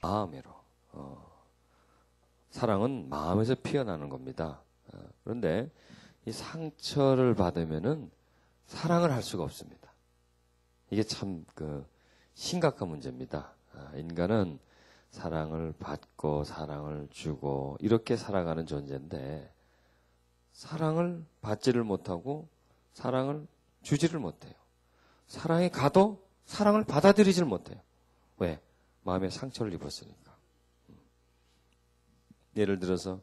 마음으로. 사랑은 마음에서 피어나는 겁니다. 그런데 이 상처를 받으면은 사랑을 할 수가 없습니다. 이게 참 심각한 문제입니다. 인간은 사랑을 받고 사랑을 주고 이렇게 살아가는 존재인데 사랑을 받지를 못하고 사랑을 주지를 못해요. 사랑이 가도 사랑을 받아들이지를 못해요. 왜? 마음에 상처를 입었으니까. 예를 들어서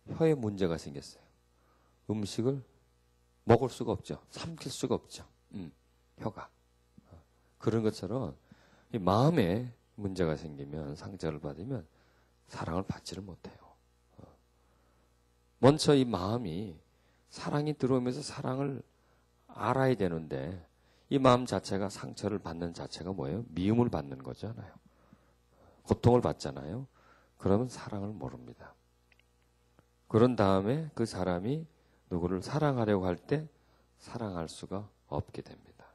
혀에 문제가 생겼어요. 음식을 먹을 수가 없죠. 삼킬 수가 없죠. 혀가. 그런 것처럼 이 마음에 문제가 생기면 상처를 받으면 사랑을 받지를 못해요. 먼저 이 마음이 사랑이 들어오면서 사랑을 알아야 되는데 이 마음 자체가 상처를 받는 자체가 뭐예요? 미움을 받는 거잖아요. 고통을 받잖아요. 그러면 사랑을 모릅니다. 그런 다음에 그 사람이 누구를 사랑하려고 할 때 사랑할 수가 없게 됩니다.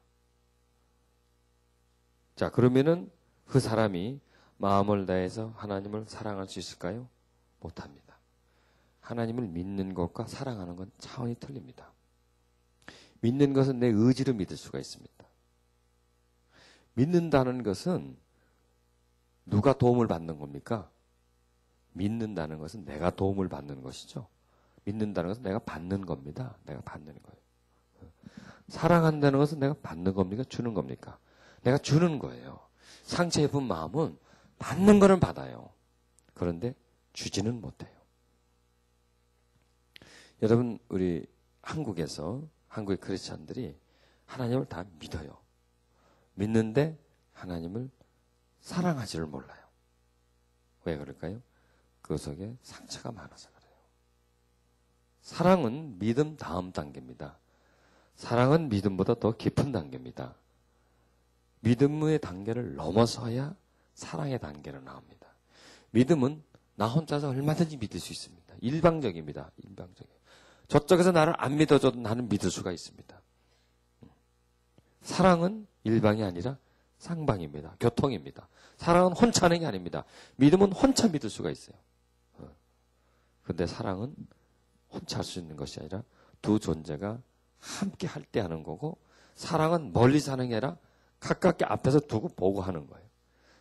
자, 그러면은 그 사람이 마음을 다해서 하나님을 사랑할 수 있을까요? 못합니다. 하나님을 믿는 것과 사랑하는 건 차원이 틀립니다. 믿는 것은 내 의지로 믿을 수가 있습니다. 믿는다는 것은 누가 도움을 받는 겁니까? 믿는다는 것은 내가 도움을 받는 것이죠. 믿는다는 것은 내가 받는 겁니다. 내가 받는 거예요. 사랑한다는 것은 내가 받는 겁니까? 주는 겁니까? 내가 주는 거예요. 상처 입은 마음은 받는 거는 받아요. 그런데 주지는 못해요. 여러분, 우리 한국의 크리스찬들이 하나님을 다 믿어요. 믿는데 하나님을 사랑하지를 몰라요. 왜 그럴까요? 그 속에 상처가 많아서 그래요. 사랑은 믿음 다음 단계입니다. 사랑은 믿음보다 더 깊은 단계입니다. 믿음의 단계를 넘어서야 사랑의 단계로 나옵니다. 믿음은 나 혼자서 얼마든지 믿을 수 있습니다. 일방적입니다. 일방적이에요. 저쪽에서 나를 안 믿어줘도 나는 믿을 수가 있습니다. 사랑은 일방이 아니라 쌍방입니다. 교통입니다. 사랑은 혼자 하는 게 아닙니다. 믿음은 혼자 믿을 수가 있어요. 그런데 사랑은 혼자 할 수 있는 것이 아니라 두 존재가 함께 할 때 하는 거고, 사랑은 멀리서 하는 게 아니라 가깝게 앞에서 두고 보고 하는 거예요.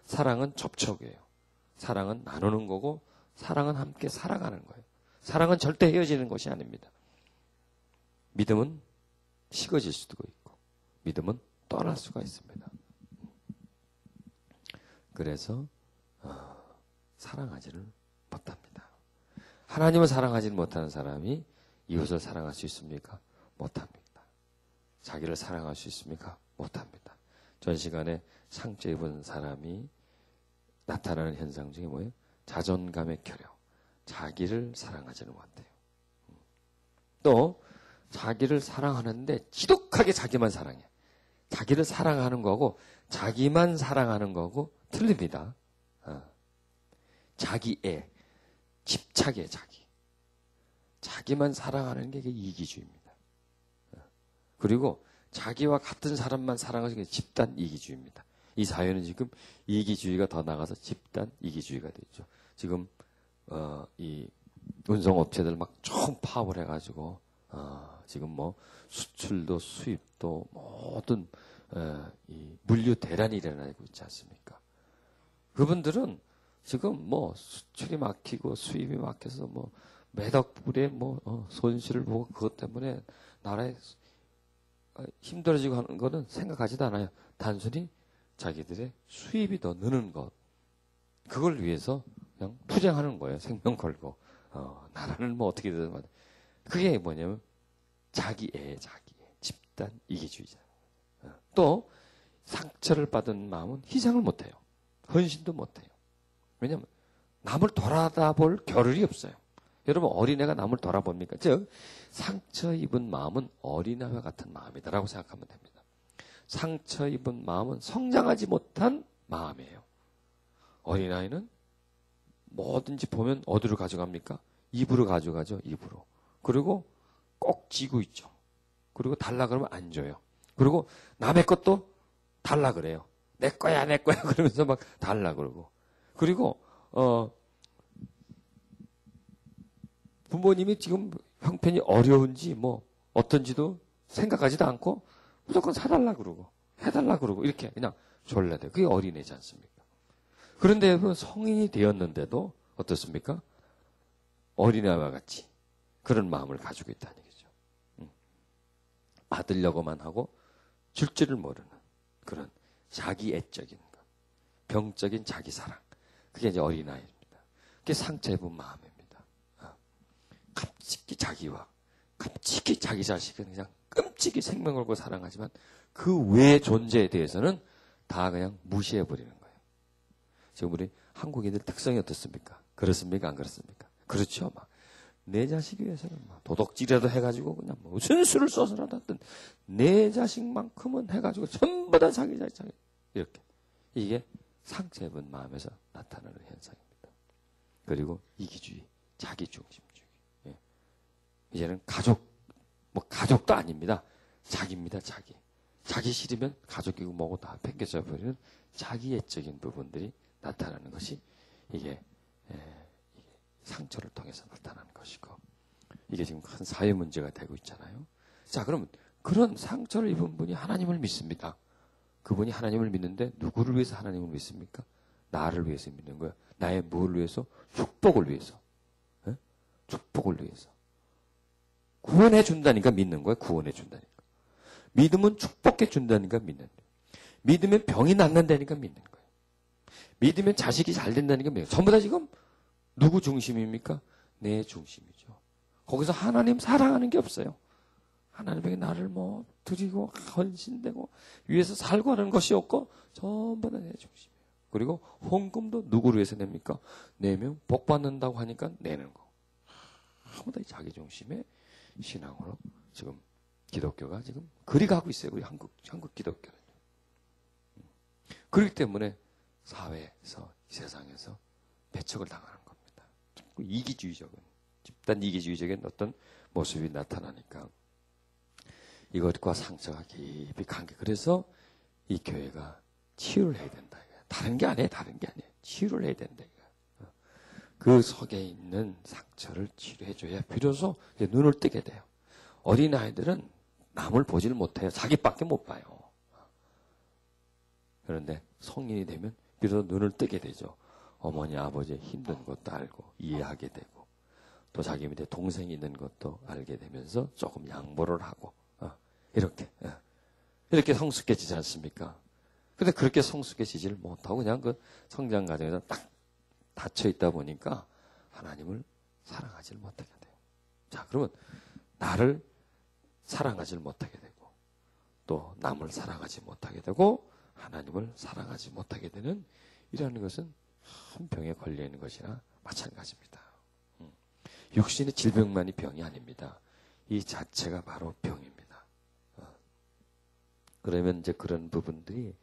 사랑은 접촉이에요. 사랑은 나누는 거고, 사랑은 함께 살아가는 거예요. 사랑은 절대 헤어지는 것이 아닙니다. 믿음은 식어질 수도 있고, 믿음은 떠날 수가 있습니다. 그래서 사랑하지를 못합니다. 하나님을 사랑하지 못하는 사람이 이웃을 사랑할 수 있습니까? 못합니다. 자기를 사랑할 수 있습니까? 못합니다. 전 시간에 상처 입은 사람이 나타나는 현상 중에 뭐예요? 자존감의 결여. 자기를 사랑하지는 못해요. 또 자기를 사랑하는데 지독하게 자기만 사랑해. 자기를 사랑하는 거하고 자기만 사랑하는 거하고 틀립니다. 자기애, 집착의 자기. 자기만 사랑하는 게 이기주의입니다. 그리고 자기와 같은 사람만 사랑하는 게 집단 이기주의입니다. 이 사회는 지금 이기주의가 더 나가서 집단 이기주의가 되죠. 지금 이 운송업체들 막 총 파업을 해가지고 지금 뭐 수출도 수입도 모든 이 물류 대란이 일어나고 있지 않습니까? 그분들은 지금 뭐 수출이 막히고 수입이 막혀서 뭐 매덕 불에 뭐 손실을 보고 그것 때문에 나라에 힘들어지고 하는 거는 생각하지도 않아요. 단순히 자기들의 수입이 더 느는 것, 그걸 위해서 그냥 투쟁하는 거예요. 생명 걸고. 나라는 뭐 어떻게든. 그게 뭐냐면 자기애, 집단 이기주의잖아요. 또 상처를 받은 마음은 희생을 못해요. 헌신도 못해요. 왜냐하면 남을 돌아다볼 겨를이 없어요. 여러분, 어린애가 남을 돌아봅니까? 즉 상처 입은 마음은 어린아이와 같은 마음이다라고 생각하면 됩니다. 상처 입은 마음은 성장하지 못한 마음이에요. 어린아이는 뭐든지 보면 어디로 가져갑니까? 입으로 가져가죠. 입으로. 그리고 꼭 쥐고 있죠. 그리고 달라 그러면 안 줘요. 그리고 남의 것도 달라 그래요. 내 거야, 내 거야. 그러면서 막 달라 그러고. 그리고, 부모님이 지금 형편이 어려운지 뭐 어떤지도 생각하지도 않고 무조건 사달라 그러고 해달라 그러고 이렇게 그냥 졸라대. 그게 어린애지 않습니까? 그런데 여러분 성인이 되었는데도 어떻습니까? 어린애와 같이 그런 마음을 가지고 있다는 얘기죠. 받으려고만 하고 줄 줄을 모르는 그런 자기 애적인 것, 병적인 자기 사랑. 그게 이제 어린아이입니다. 그게 상처 입은 마음입니다. 깜찍이 자기와 깜찍이 자기 자식은 그냥 끔찍이 생명 걸고 사랑하지만 그 외의 존재에 대해서는 다 그냥 무시해버리는 거예요. 지금 우리 한국인들 특성이 어떻습니까? 그렇습니까? 안 그렇습니까? 그렇죠. 막 내 자식 위해서는 막 도덕질이라도 해가지고 그냥 무슨 수를 써서라도 하든 내 자식만큼은 해가지고 전부 다 자기 자식 이렇게. 이게 상처 입은 마음에서 나타나는 현상입니다. 그리고 이기주의, 자기중심주의. 예. 이제는 가족도 아닙니다. 자기입니다, 자기. 자기 싫으면 가족이고 뭐고 다 팽개져 버리는 자기애적인 부분들이 나타나는 것이 이게 상처를 통해서 나타나는 것이고, 이게 지금 큰 사회 문제가 되고 있잖아요. 자, 그러면 그런 상처를 입은 분이 하나님을 믿습니다. 그분이 하나님을 믿는데 누구를 위해서 하나님을 믿습니까? 나를 위해서 믿는 거예요. 나의 무엇을 위해서? 축복을 위해서. 네? 축복을 위해서. 구원해 준다니까 믿는 거예요. 구원해 준다니까. 믿음은 축복해 준다니까 믿는 거예요. 믿으면 병이 낫는다니까 믿는 거예요. 믿으면 자식이 잘 된다니까 믿는 거예요. 전부 다 지금 누구 중심입니까? 내 중심이죠. 거기서 하나님 사랑하는 게 없어요. 하나님에게 나를 뭐 드리고 헌신되고 위해서 살고 하는 것이 없고 전부 다 내 중심이에요. 그리고 헌금도 누구를 위해서 냅니까? 내면 복 받는다고 하니까 내는 거. 전부 다 자기 중심의 신앙으로 지금 기독교가 지금 그리 가고 있어요. 우리 한국 기독교는. 그렇기 때문에 사회에서 이 세상에서 배척을 당하는 겁니다. 이기주의적인 집단 이기주의적인 어떤 모습이 나타나니까 이것과 상처가 깊이 관계. 그래서 이 교회가 치유를 해야 된다. 다른 게 아니에요. 치유를 해야 된다. 그 속에 있는 상처를 치료해줘야 비로소 눈을 뜨게 돼요. 어린아이들은 남을 보지를 못해요. 자기밖에 못 봐요. 그런데 성인이 되면 비로소 눈을 뜨게 되죠. 어머니, 아버지의 힘든 것도 알고 이해하게 되고 또 자기 밑에 동생이 있는 것도 알게 되면서 조금 양보를 하고 이렇게 성숙해지지 않습니까? 근데 그렇게 성숙해지지를 못하고 그냥 그 성장 과정에서 딱 닫혀 있다 보니까 하나님을 사랑하지를 못하게 돼요. 자, 그러면 나를 사랑하지를 못하게 되고 또 남을 사랑하지 못하게 되고 하나님을 사랑하지 못하게 되는 이라는 것은 한 병에 걸려 있는 것이나 마찬가지입니다. 육신의 질병만이 병이 아닙니다. 이 자체가 바로 병입니다. 그러면 이제 그런 부분들이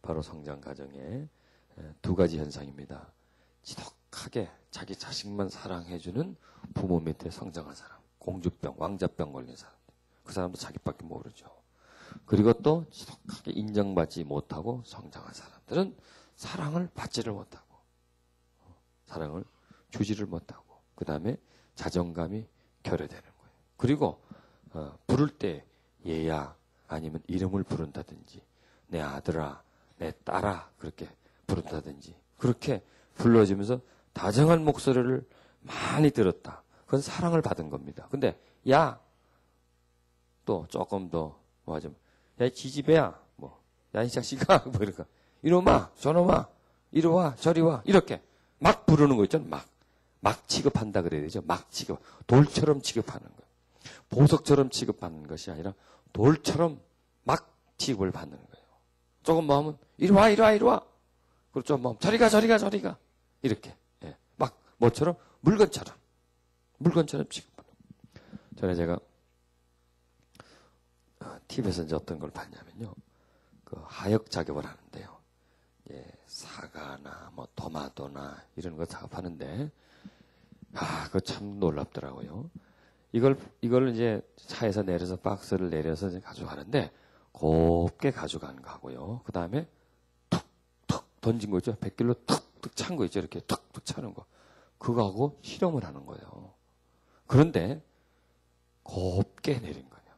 바로 성장 과정의 두 가지 현상입니다. 지독하게 자기 자식만 사랑해주는 부모 밑에 성장한 사람, 공주병, 왕자병 걸린 사람, 그 사람도 자기밖에 모르죠. 그리고 또 지독하게 인정받지 못하고 성장한 사람들은 사랑을 받지를 못하고 사랑을 주지를 못하고 그 다음에 자존감이 결여되는 거예요. 그리고 부를 때 얘야 아니면 이름을 부른다든지 내 아들아 내 딸아 그렇게 부른다든지 그렇게 불러주면서 다정한 목소리를 많이 들었다. 그건 사랑을 받은 겁니다. 근데 야 또 조금 더 뭐 하자면 야 지지배야 뭐 야 이 자식아 뭐 이럴까 이놈아 저놈아 이리 와 저리 와 이렇게 막 부르는 거 있잖아요. 막 취급한다 그래야 되죠. 막 취급. 돌처럼 취급하는 거예요. 보석처럼 취급하는 것이 아니라 돌처럼 막 취급을 받는 거예요. 조금 뭐 하면 이리 와 이리 와 이리 와. 그리고 좀 뭐 저리 가 저리 가 저리 가. 이렇게. 예. 막 뭐처럼 물건처럼 취급하는 거예요. 전에 제가 TV에서 이제 어떤 걸 봤냐면요. 그 하역 작업을 하는데요. 예, 사과나 뭐 토마토나 이런 거 작업하는데 그거 참 놀랍더라고요. 이걸 이제 차에서 내려서 박스를 내려서 이제 가져가는데 곱게 가져간 거고요. 그 다음에 툭 던진 거 있죠? 100길로 툭툭 찬 거 있죠? 이렇게 툭툭 차는 거. 그거하고 실험을 하는 거예요. 그런데 곱게 내린 거냐.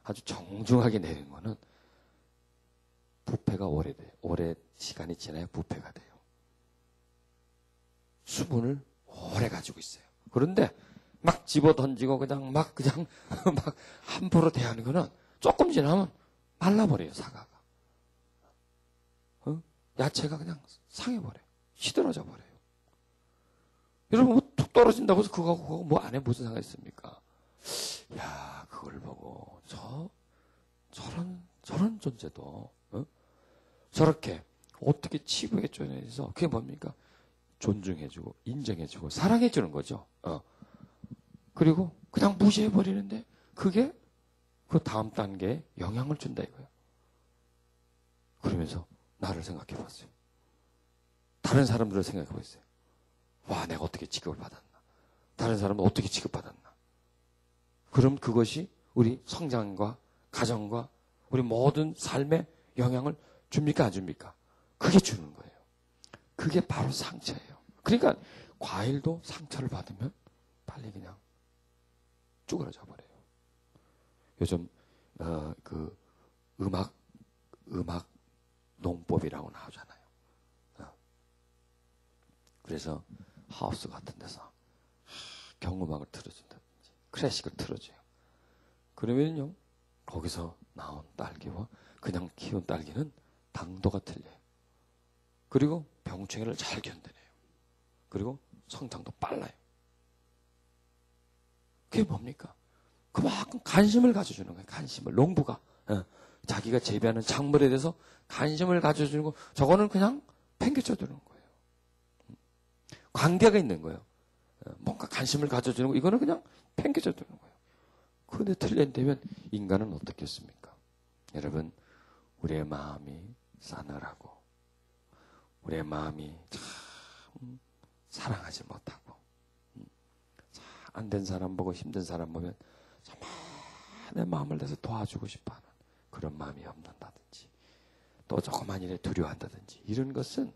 아주 정중하게 내린 거는 부패가 오래돼요. 오래 시간이 지나야 부패가 돼요. 수분을 오래 가지고 있어요. 그런데 막 집어 던지고 그냥 막 함부로 대하는 거는 조금 지나면 말라버려요, 사과가. 야채가 그냥 상해버려요. 시들어져 버려요. 여러분, 뭐 툭 떨어진다고 해서 그거 뭐 안에 무슨 상관 있습니까? 야, 그걸 보고, 저런 존재도, 저렇게, 어떻게 치부에 쪼여서, 그게 뭡니까? 존중해주고, 인정해주고, 사랑해주는 거죠. 그리고 그냥 무시해버리는데, 그게 그 다음 단계에 영향을 준다 이거예요. 그러면서 나를 생각해 봤어요. 다른 사람들을 생각해 봤어요. 와, 내가 어떻게 취급을 받았나? 다른 사람은 어떻게 취급받았나? 그럼 그것이 우리 성장과 가정과 우리 모든 삶에 영향을 줍니까? 안 줍니까? 그게 주는 거예요. 그게 바로 상처예요. 그러니까 과일도 상처를 받으면 빨리 그냥 쭈그러져 버려요. 요즘 그 음악 농법이라고 나오잖아요. 그래서 하우스 같은 데서 경음악을 틀어준다든지 클래식을 틀어줘요. 그러면요, 거기서 나온 딸기와 그냥 키운 딸기는 당도가 틀려요. 그리고 병충해를 잘 견뎌내요. 그리고 성장도 빨라요. 그게 뭡니까? 그만큼 관심을 가져주는 거예요. 관심을. 농부가 자기가 재배하는 작물에 대해서 관심을 가져주는 거, 저거는 그냥 팽개쳐두는 거예요. 관계가 있는 거예요. 뭔가 관심을 가져주는 거, 이거는 그냥 팽개쳐두는 거예요. 그런데 틀린다면 인간은 어떻겠습니까? 여러분, 우리의 마음이 싸늘하고 우리의 마음이 참 사랑하지 못하고 안 된 사람 보고 힘든 사람 보면 정말 내 마음을 내서 도와주고 싶어하는 그런 마음이 없는다든지 또 조그만 일에 두려워한다든지 이런 것은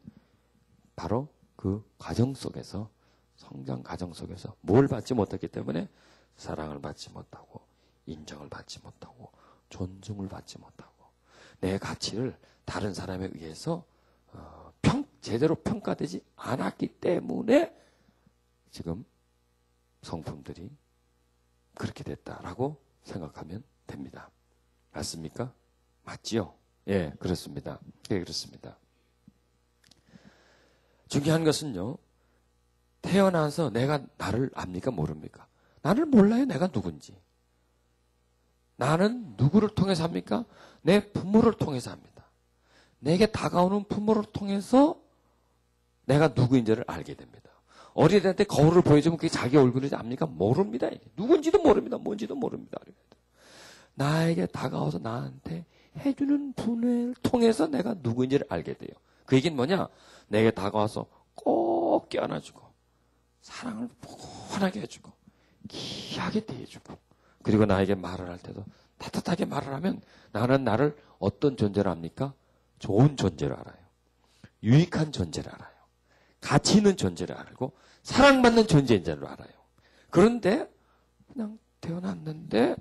바로 그 과정 속에서 성장 과정 속에서 뭘 받지 못했기 때문에 사랑을 받지 못하고 인정을 받지 못하고 존중을 받지 못하고 내 가치를 다른 사람에 의해서 제대로 평가되지 않았기 때문에 지금 성품들이 그렇게 됐다라고 생각하면 됩니다. 맞습니까? 맞지요? 예, 그렇습니다. 예, 그렇습니다. 중요한 것은요, 태어나서 내가 나를 압니까? 모릅니까? 나를 몰라요, 내가 누군지. 나는 누구를 통해서 합니까? 내 부모를 통해서 합니다. 내게 다가오는 부모를 통해서 내가 누구인지를 알게 됩니다. 어린애한테 거울을 보여주면 그게 자기 얼굴인지 압니까? 모릅니다. 누군지도 모릅니다. 뭔지도 모릅니다. 나에게 다가와서 나한테 해주는 분을 통해서 내가 누구인지를 알게 돼요. 그 얘기는 뭐냐? 내게 다가와서 꼭 껴안아주고 사랑을 폰하게 해주고 귀하게 대해주고 그리고 나에게 말을 할 때도 따뜻하게 말을 하면 나는 나를 어떤 존재로 압니까? 좋은 존재로 알아요. 유익한 존재를 알아요. 가치 있는 존재를 알고 사랑받는 존재인 줄 알아요. 그런데 그냥 태어났는데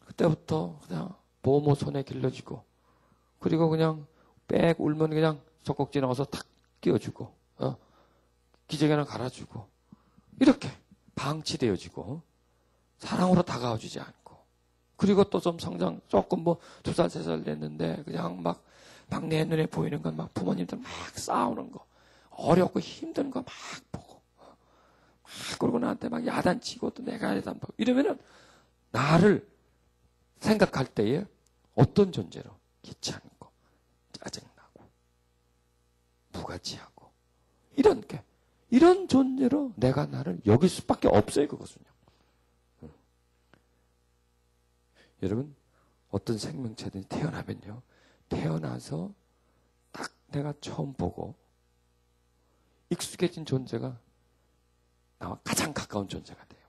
그때부터 그냥 보모 손에 길러지고 그리고 그냥 빽 울면 그냥 젖꼭지 나와서 탁 끼워주고 기저귀나 갈아주고 이렇게 방치되어지고 사랑으로 다가와주지 않고 그리고 또 좀 성장 조금 뭐 2살 3살 됐는데 그냥 막 내 눈에 보이는 건 막 부모님들 막 싸우는 거 어렵고 힘든 거 막 보고 막 그러고 나한테 막 야단치고 또 내가 야단하고 이러면은 나를 생각할 때에 어떤 존재로 귀찮고 짜증나고 무가치하고 이런 존재로 내가 나를 여길 수밖에 없어요. 그것은요. 여러분 어떤 생명체들이 태어나면요. 태어나서 딱 내가 처음 보고 익숙해진 존재가 나와 가장 가까운 존재가 돼요.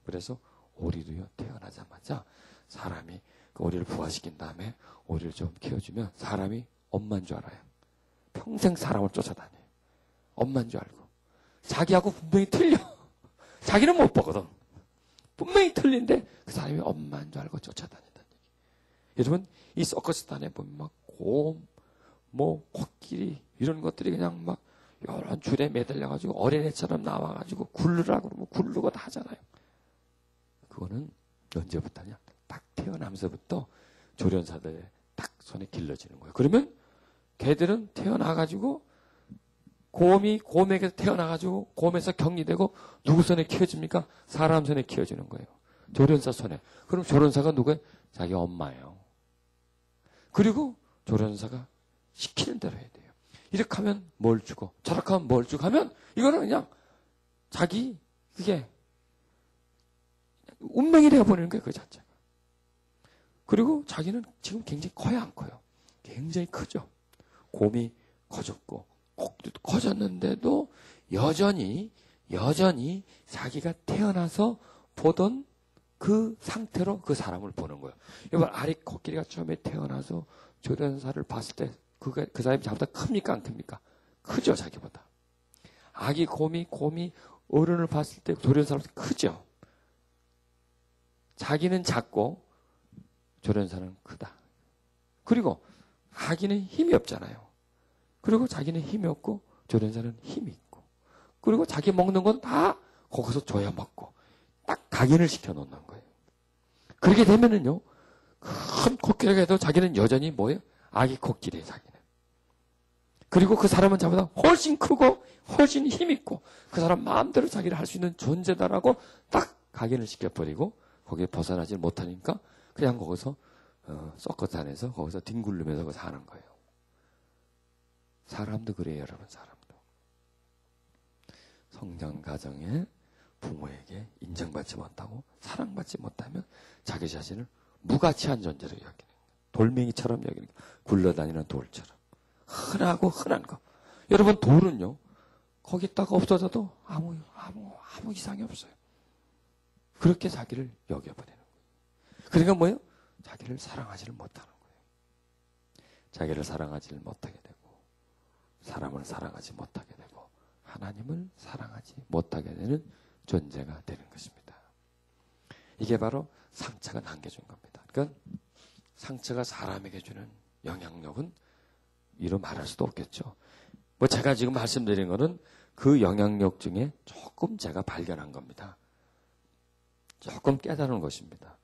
그래서 오리도요. 태어나자마자 사람이 그 오리를 부화시킨 다음에 오리를 좀 키워주면 사람이 엄마인 줄 알아요. 평생 사람을 쫓아다녀요. 엄마인 줄 알고. 자기하고 분명히 틀려. 자기는 못 보거든. 분명히 틀린데 그 사람이 엄마인 줄 알고 쫓아다닌다는 얘기. 여러분, 이 서커스단에 보면 막 곰, 뭐 코끼리 이런 것들이 그냥 막 여러 줄에 매달려가지고 어린애처럼 나와가지고 굴르라고 그러면 굴르고 다 하잖아요. 그거는 언제부터냐? 딱 태어나면서부터 조련사들의 딱 손에 길러지는 거예요. 그러면 걔들은 태어나가지고 곰에게서 태어나가지고 곰에서 격리되고 누구 손에 키워집니까? 사람 손에 키워지는 거예요. 조련사 손에. 그럼 조련사가 누구예요? 자기 엄마예요. 그리고 조련사가 시키는 대로 해야 돼요. 이렇게 하면 뭘 주고 저렇게 하면 뭘 주고 하면 이거는 그냥 자기 그게 운명이 되어버리는 거예요. 그 자체가. 그리고 자기는 지금 굉장히 커요, 안 커요? 굉장히 크죠. 곰이 커졌고 꼭지도 커졌는데도 여전히 자기가 태어나서 보던 그 상태로 그 사람을 보는 거예요. 여러분, 아리 코끼리가 처음에 태어나서 조련사를 봤을 때 그 사람이 자기보다 큽니까, 안 큽니까? 크죠, 자기보다. 아기 곰이 어른을 봤을 때 조련사로서 크죠. 자기는 작고 조련사는 크다. 그리고 아기는 힘이 없잖아요. 그리고 자기는 힘이 없고 조련사는 힘이 있고, 그리고 자기 먹는 건 다 거기서 줘야 먹고 딱 각인을 시켜놓는 거예요. 그렇게 되면은요, 큰 코끼리가 해도 자기는 여전히 뭐예요? 아기 코끼리예요, 자기는. 그리고 그 사람은 자기보다 훨씬 크고 훨씬 힘 있고 그 사람 마음대로 자기를 할 수 있는 존재다라고 딱 각인을 시켜버리고 거기에 벗어나지 못하니까 그냥 거기서 서커스단에서 거기서 뒹굴르면서 사는 거예요. 사람도 그래요, 여러분. 사람도 성장 과정에 부모에게 인정받지 못하고 사랑받지 못하면 자기 자신을 무가치한 존재로 여기는 거예요. 돌멩이처럼 여기는 거예요. 굴러다니는 돌처럼. 흔하고 흔한 거. 여러분, 돌은요, 거기다가 없어져도 아무 이상이 없어요. 그렇게 자기를 여겨버리는 거예요. 그러니까 뭐예요? 자기를 사랑하지를 못하는 거예요. 자기를 사랑하지를 못하게 되고, 사람을 사랑하지 못하게 되고, 하나님을 사랑하지 못하게 되는 존재가 되는 것입니다. 이게 바로 상처가 남겨준 겁니다. 그러니까 상처가 사람에게 주는 영향력은 이로 말할 수도 없겠죠. 뭐 제가 지금 말씀드린 거는 그 영향력 중에 조금 제가 발견한 겁니다. 조금 깨달은 것입니다.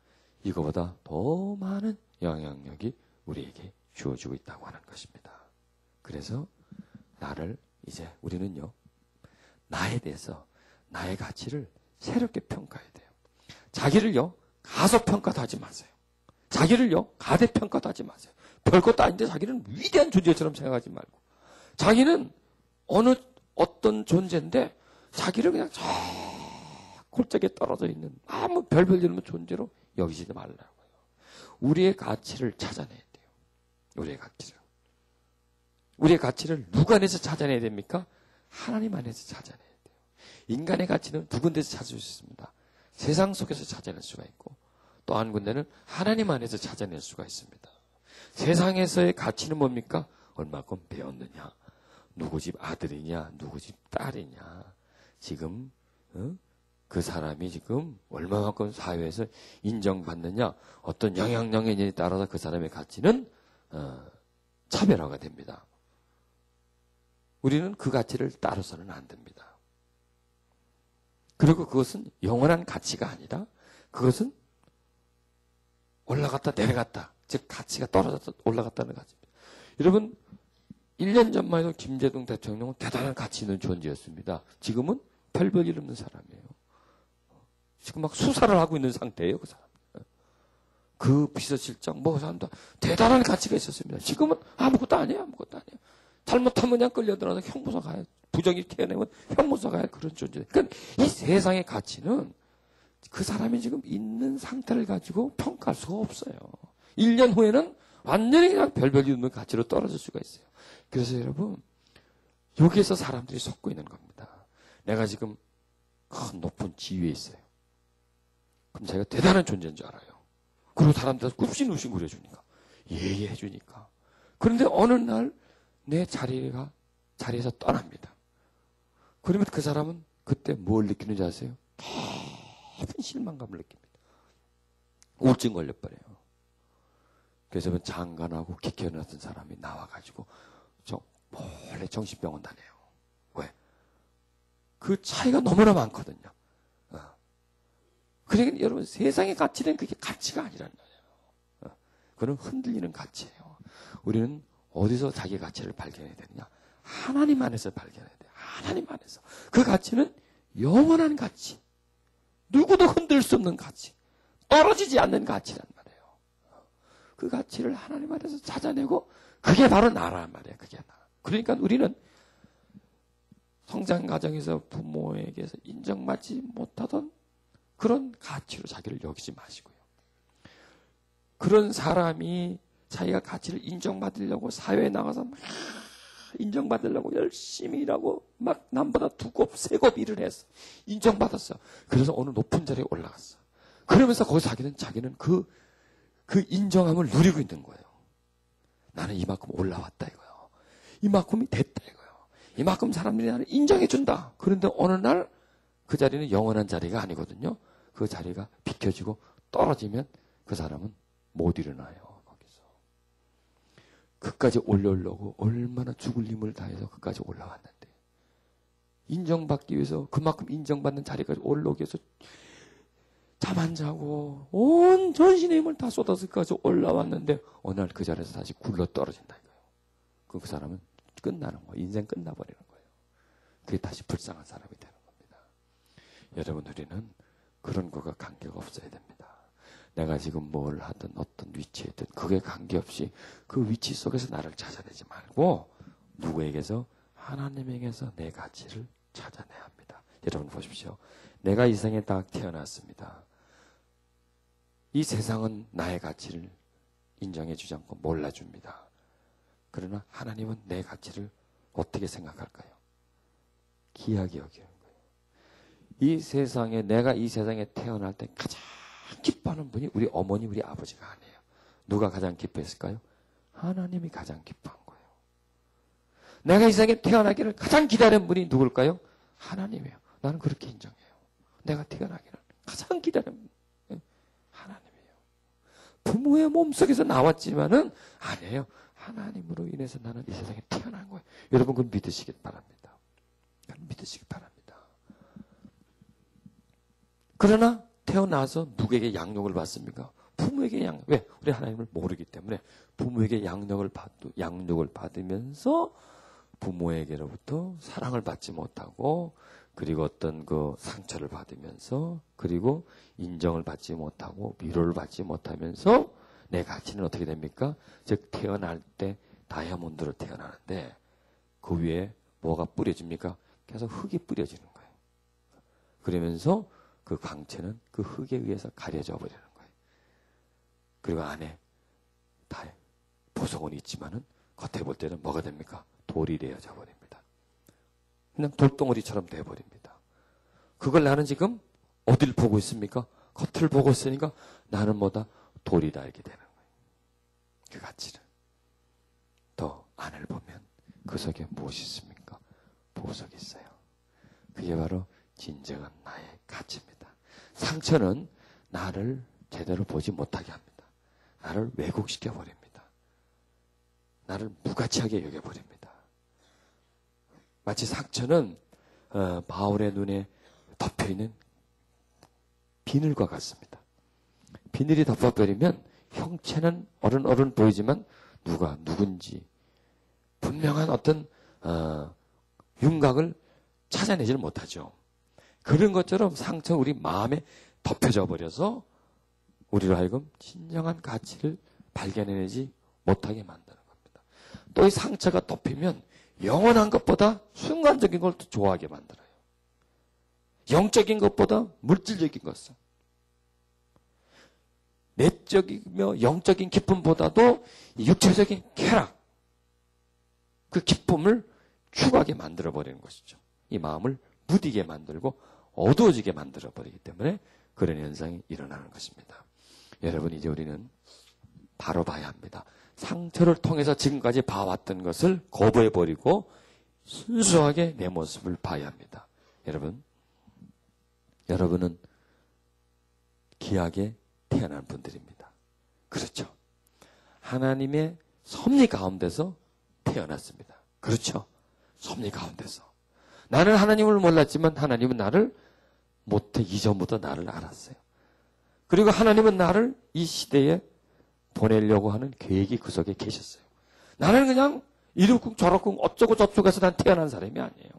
이거보다 더 많은 영향력이 우리에게 주어지고 있다고 하는 것입니다. 그래서 이제 우리는요, 나에 대해서 나의 가치를 새롭게 평가해야 돼요. 자기를요, 가소평가도 하지 마세요. 자기를요, 가대평가도 하지 마세요. 별것도 아닌데 자기는 위대한 존재처럼 생각하지 말고, 자기는 어떤 존재인데 자기를 그냥 저 골짜기에 떨어져 있는 아무 별볼일 없는 존재로 여기지 말라고요. 우리의 가치를 찾아내야 돼요. 우리의 가치를 누구 안에서 찾아내야 됩니까? 하나님 안에서 찾아내야 돼요. 인간의 가치는 두 군데서 찾을 수 있습니다. 세상 속에서 찾아낼 수가 있고, 또 한 군데는 하나님 안에서 찾아낼 수가 있습니다. 세상에서의 가치는 뭡니까? 얼마큼 배웠느냐, 누구 집 아들이냐, 누구 집 딸이냐, 지금 그 사람이 지금 얼마만큼 사회에서 인정받느냐, 어떤 영향력에 따라서 그 사람의 가치는 차별화가 됩니다. 우리는 그 가치를 따라서는 안 됩니다. 그리고 그것은 영원한 가치가 아니라 그것은 올라갔다 내려갔다, 즉 가치가 떨어졌다 올라갔다는 가치입니다. 여러분, 1년 전만 해도 김대중 대통령은 대단한 가치 있는 존재였습니다. 지금은 별 볼 일 없는 사람이에요. 지금 막 수사를 하고 있는 상태예요, 그 사람. 그 비서실장, 그 사람도 대단한 가치가 있었습니다. 지금은 아무것도 아니에요. 잘못하면 그냥 끌려들어서 형무소 가야, 부정이 태어나면 형무소 가야 그런 존재. 그러니까 이 세상의 가치는 그 사람이 지금 있는 상태를 가지고 평가할 수가 없어요. 1년 후에는 완전히 그냥 별별 일 없는 가치로 떨어질 수가 있어요. 그래서 여러분, 여기에서 사람들이 속고 있는 겁니다. 내가 지금 큰 높은 지위에 있어요. 그럼 제가 대단한 존재인 줄 알아요. 그리고 사람들한테 굽신굽신 그려주니까, 예의해주니까. 그런데 어느 날 내 자리에서 떠납니다. 그러면 그 사람은 그때 뭘 느끼는지 아세요? 깊은 실망감을 느낍니다. 우울증 걸려버려요. 그래서 장관하고 기켜놨던 사람이 나와가지고 몰래 정신병원 다녀요. 왜? 그 차이가 너무나 많거든요. 그러니까 여러분, 세상의 가치는 그게 가치가 아니란 말이에요. 그건 흔들리는 가치예요. 우리는 어디서 자기 가치를 발견해야 되느냐? 하나님 안에서 발견해야 돼요. 하나님 안에서. 그 가치는 영원한 가치. 누구도 흔들 수 없는 가치. 떨어지지 않는 가치란 말이에요. 그 가치를 하나님 안에서 찾아내고 그게 바로 나란 말이에요. 그게 나. 그러니까 우리는 성장 과정에서 부모에게서 인정받지 못하던 그런 가치로 자기를 여기지 마시고요. 그런 사람이 자기가 가치를 인정받으려고 사회에 나가서 막 인정받으려고 열심히 일하고 막 남보다 2곱, 3곱 일을 했어. 인정받았어. 그래서 어느 높은 자리에 올라갔어. 그러면서 거기서 자기는 그 인정함을 누리고 있는 거예요. 나는 이만큼 올라왔다 이거예요. 이만큼이 됐다 이거예요. 이만큼 사람들이 나를 인정해준다. 그런데 어느 날 그 자리는 영원한 자리가 아니거든요. 그 자리가 비켜지고 떨어지면 그 사람은 못 일어나요. 거기서. 그까지 올려오려고 얼마나 죽을 힘을 다해서 그까지 올라왔는데 인정받기 위해서 그만큼 인정받는 자리까지 올라오기 위해서 잠 안 자고 온 전신의 힘을 다 쏟아서 그까지 올라왔는데 어느 날 그 자리에서 다시 굴러 떨어진다 이거예요. 그 사람은 끝나는 거예요. 인생 끝나버리는 거예요. 그게 다시 불쌍한 사람이 되는 겁니다. 여러분, 우리는 그런 거가 관계가 없어야 됩니다. 내가 지금 뭘 하든 어떤 위치에 있든 그게 관계없이 그 위치 속에서 나를 찾아내지 말고 누구에게서? 하나님에게서 내 가치를 찾아내야 합니다. 여러분 보십시오. 내가 이 세상에 딱 태어났습니다. 이 세상은 나의 가치를 인정해 주지 않고 몰라줍니다. 그러나 하나님은 내 가치를 어떻게 생각할까요? 귀하게 여기는 거예요. 이 세상에, 내가 이 세상에 태어날 때 가장 기뻐하는 분이 우리 어머니, 우리 아버지가 아니에요. 누가 가장 기뻐했을까요? 하나님이 가장 기뻐한 거예요. 내가 이 세상에 태어나기를 가장 기다린 분이 누굴까요? 하나님이에요. 나는 그렇게 인정해요. 내가 태어나기를 가장 기다린 분이 하나님이에요. 부모의 몸속에서 나왔지만은 아니에요. 하나님으로 인해서 나는 이 세상에 태어난 거예요. 여러분 그걸 믿으시길 바랍니다. 믿으시길 바랍니다. 그러나 태어나서 누구에게 양육을 받습니까? 부모에게 양육. 왜? 우리 하나님을 모르기 때문에 부모에게 양육을 받으면서 부모에게로부터 사랑을 받지 못하고 그리고 어떤 그 상처를 받으면서 그리고 인정을 받지 못하고 위로를 받지 못하면서 내 가치는 어떻게 됩니까? 즉 태어날 때 다이아몬드로 태어나는데 그 위에 뭐가 뿌려집니까? 계속 흙이 뿌려지는 거예요. 그러면서 그 광채는 그 흙에 의해서 가려져 버리는 거예요. 그리고 안에 다 보석원이 있지만은 겉에 볼 때는 뭐가 됩니까? 돌이 되어져 버립니다. 그냥 돌덩어리처럼 되어버립니다. 그걸 나는 지금 어디를 보고 있습니까? 겉을 보고 있으니까 나는 뭐다? 돌이다 알게 되는 거예요. 그 가치를. 더 안을 보면 그 속에 무엇이 있습니까? 보석이 있어요. 그게 바로 진정한 나의 가치입니다. 상처는 나를 제대로 보지 못하게 합니다. 나를 왜곡시켜 버립니다. 나를 무가치하게 여겨버립니다. 마치 상처는 바울의 눈에 덮여있는 비늘과 같습니다. 비늘이 덮어버리면 형체는 어른 보이지만 누가 누군지 분명한 어떤 윤곽을 찾아내지를 못하죠. 그런 것처럼 상처는 우리 마음에 덮여져 버려서 우리로 하여금 진정한 가치를 발견해내지 못하게 만드는 겁니다. 또 이 상처가 덮이면 영원한 것보다 순간적인 걸 더 좋아하게 만들어요. 영적인 것보다 물질적인 것을. 내적이며 영적인 기쁨보다도 육체적인 쾌락, 그 기쁨을 추구하게 만들어버리는 것이죠. 이 마음을 무디게 만들고 어두워지게 만들어버리기 때문에 그런 현상이 일어나는 것입니다. 여러분, 이제 우리는 바로 봐야 합니다. 상처를 통해서 지금까지 봐왔던 것을 거부해버리고 순수하게 내 모습을 봐야 합니다. 여러분은 귀하게 태어난 분들입니다. 그렇죠? 하나님의 섭리 가운데서 태어났습니다. 그렇죠? 섭리 가운데서. 나는 하나님을 몰랐지만 하나님은 나를 모태 이전부터 나를 알았어요. 그리고 하나님은 나를 이 시대에 보내려고 하는 계획이 그 속에 계셨어요. 나는 그냥 이렇고 저렇고 어쩌고 저쩌고 해서 난 태어난 사람이 아니에요.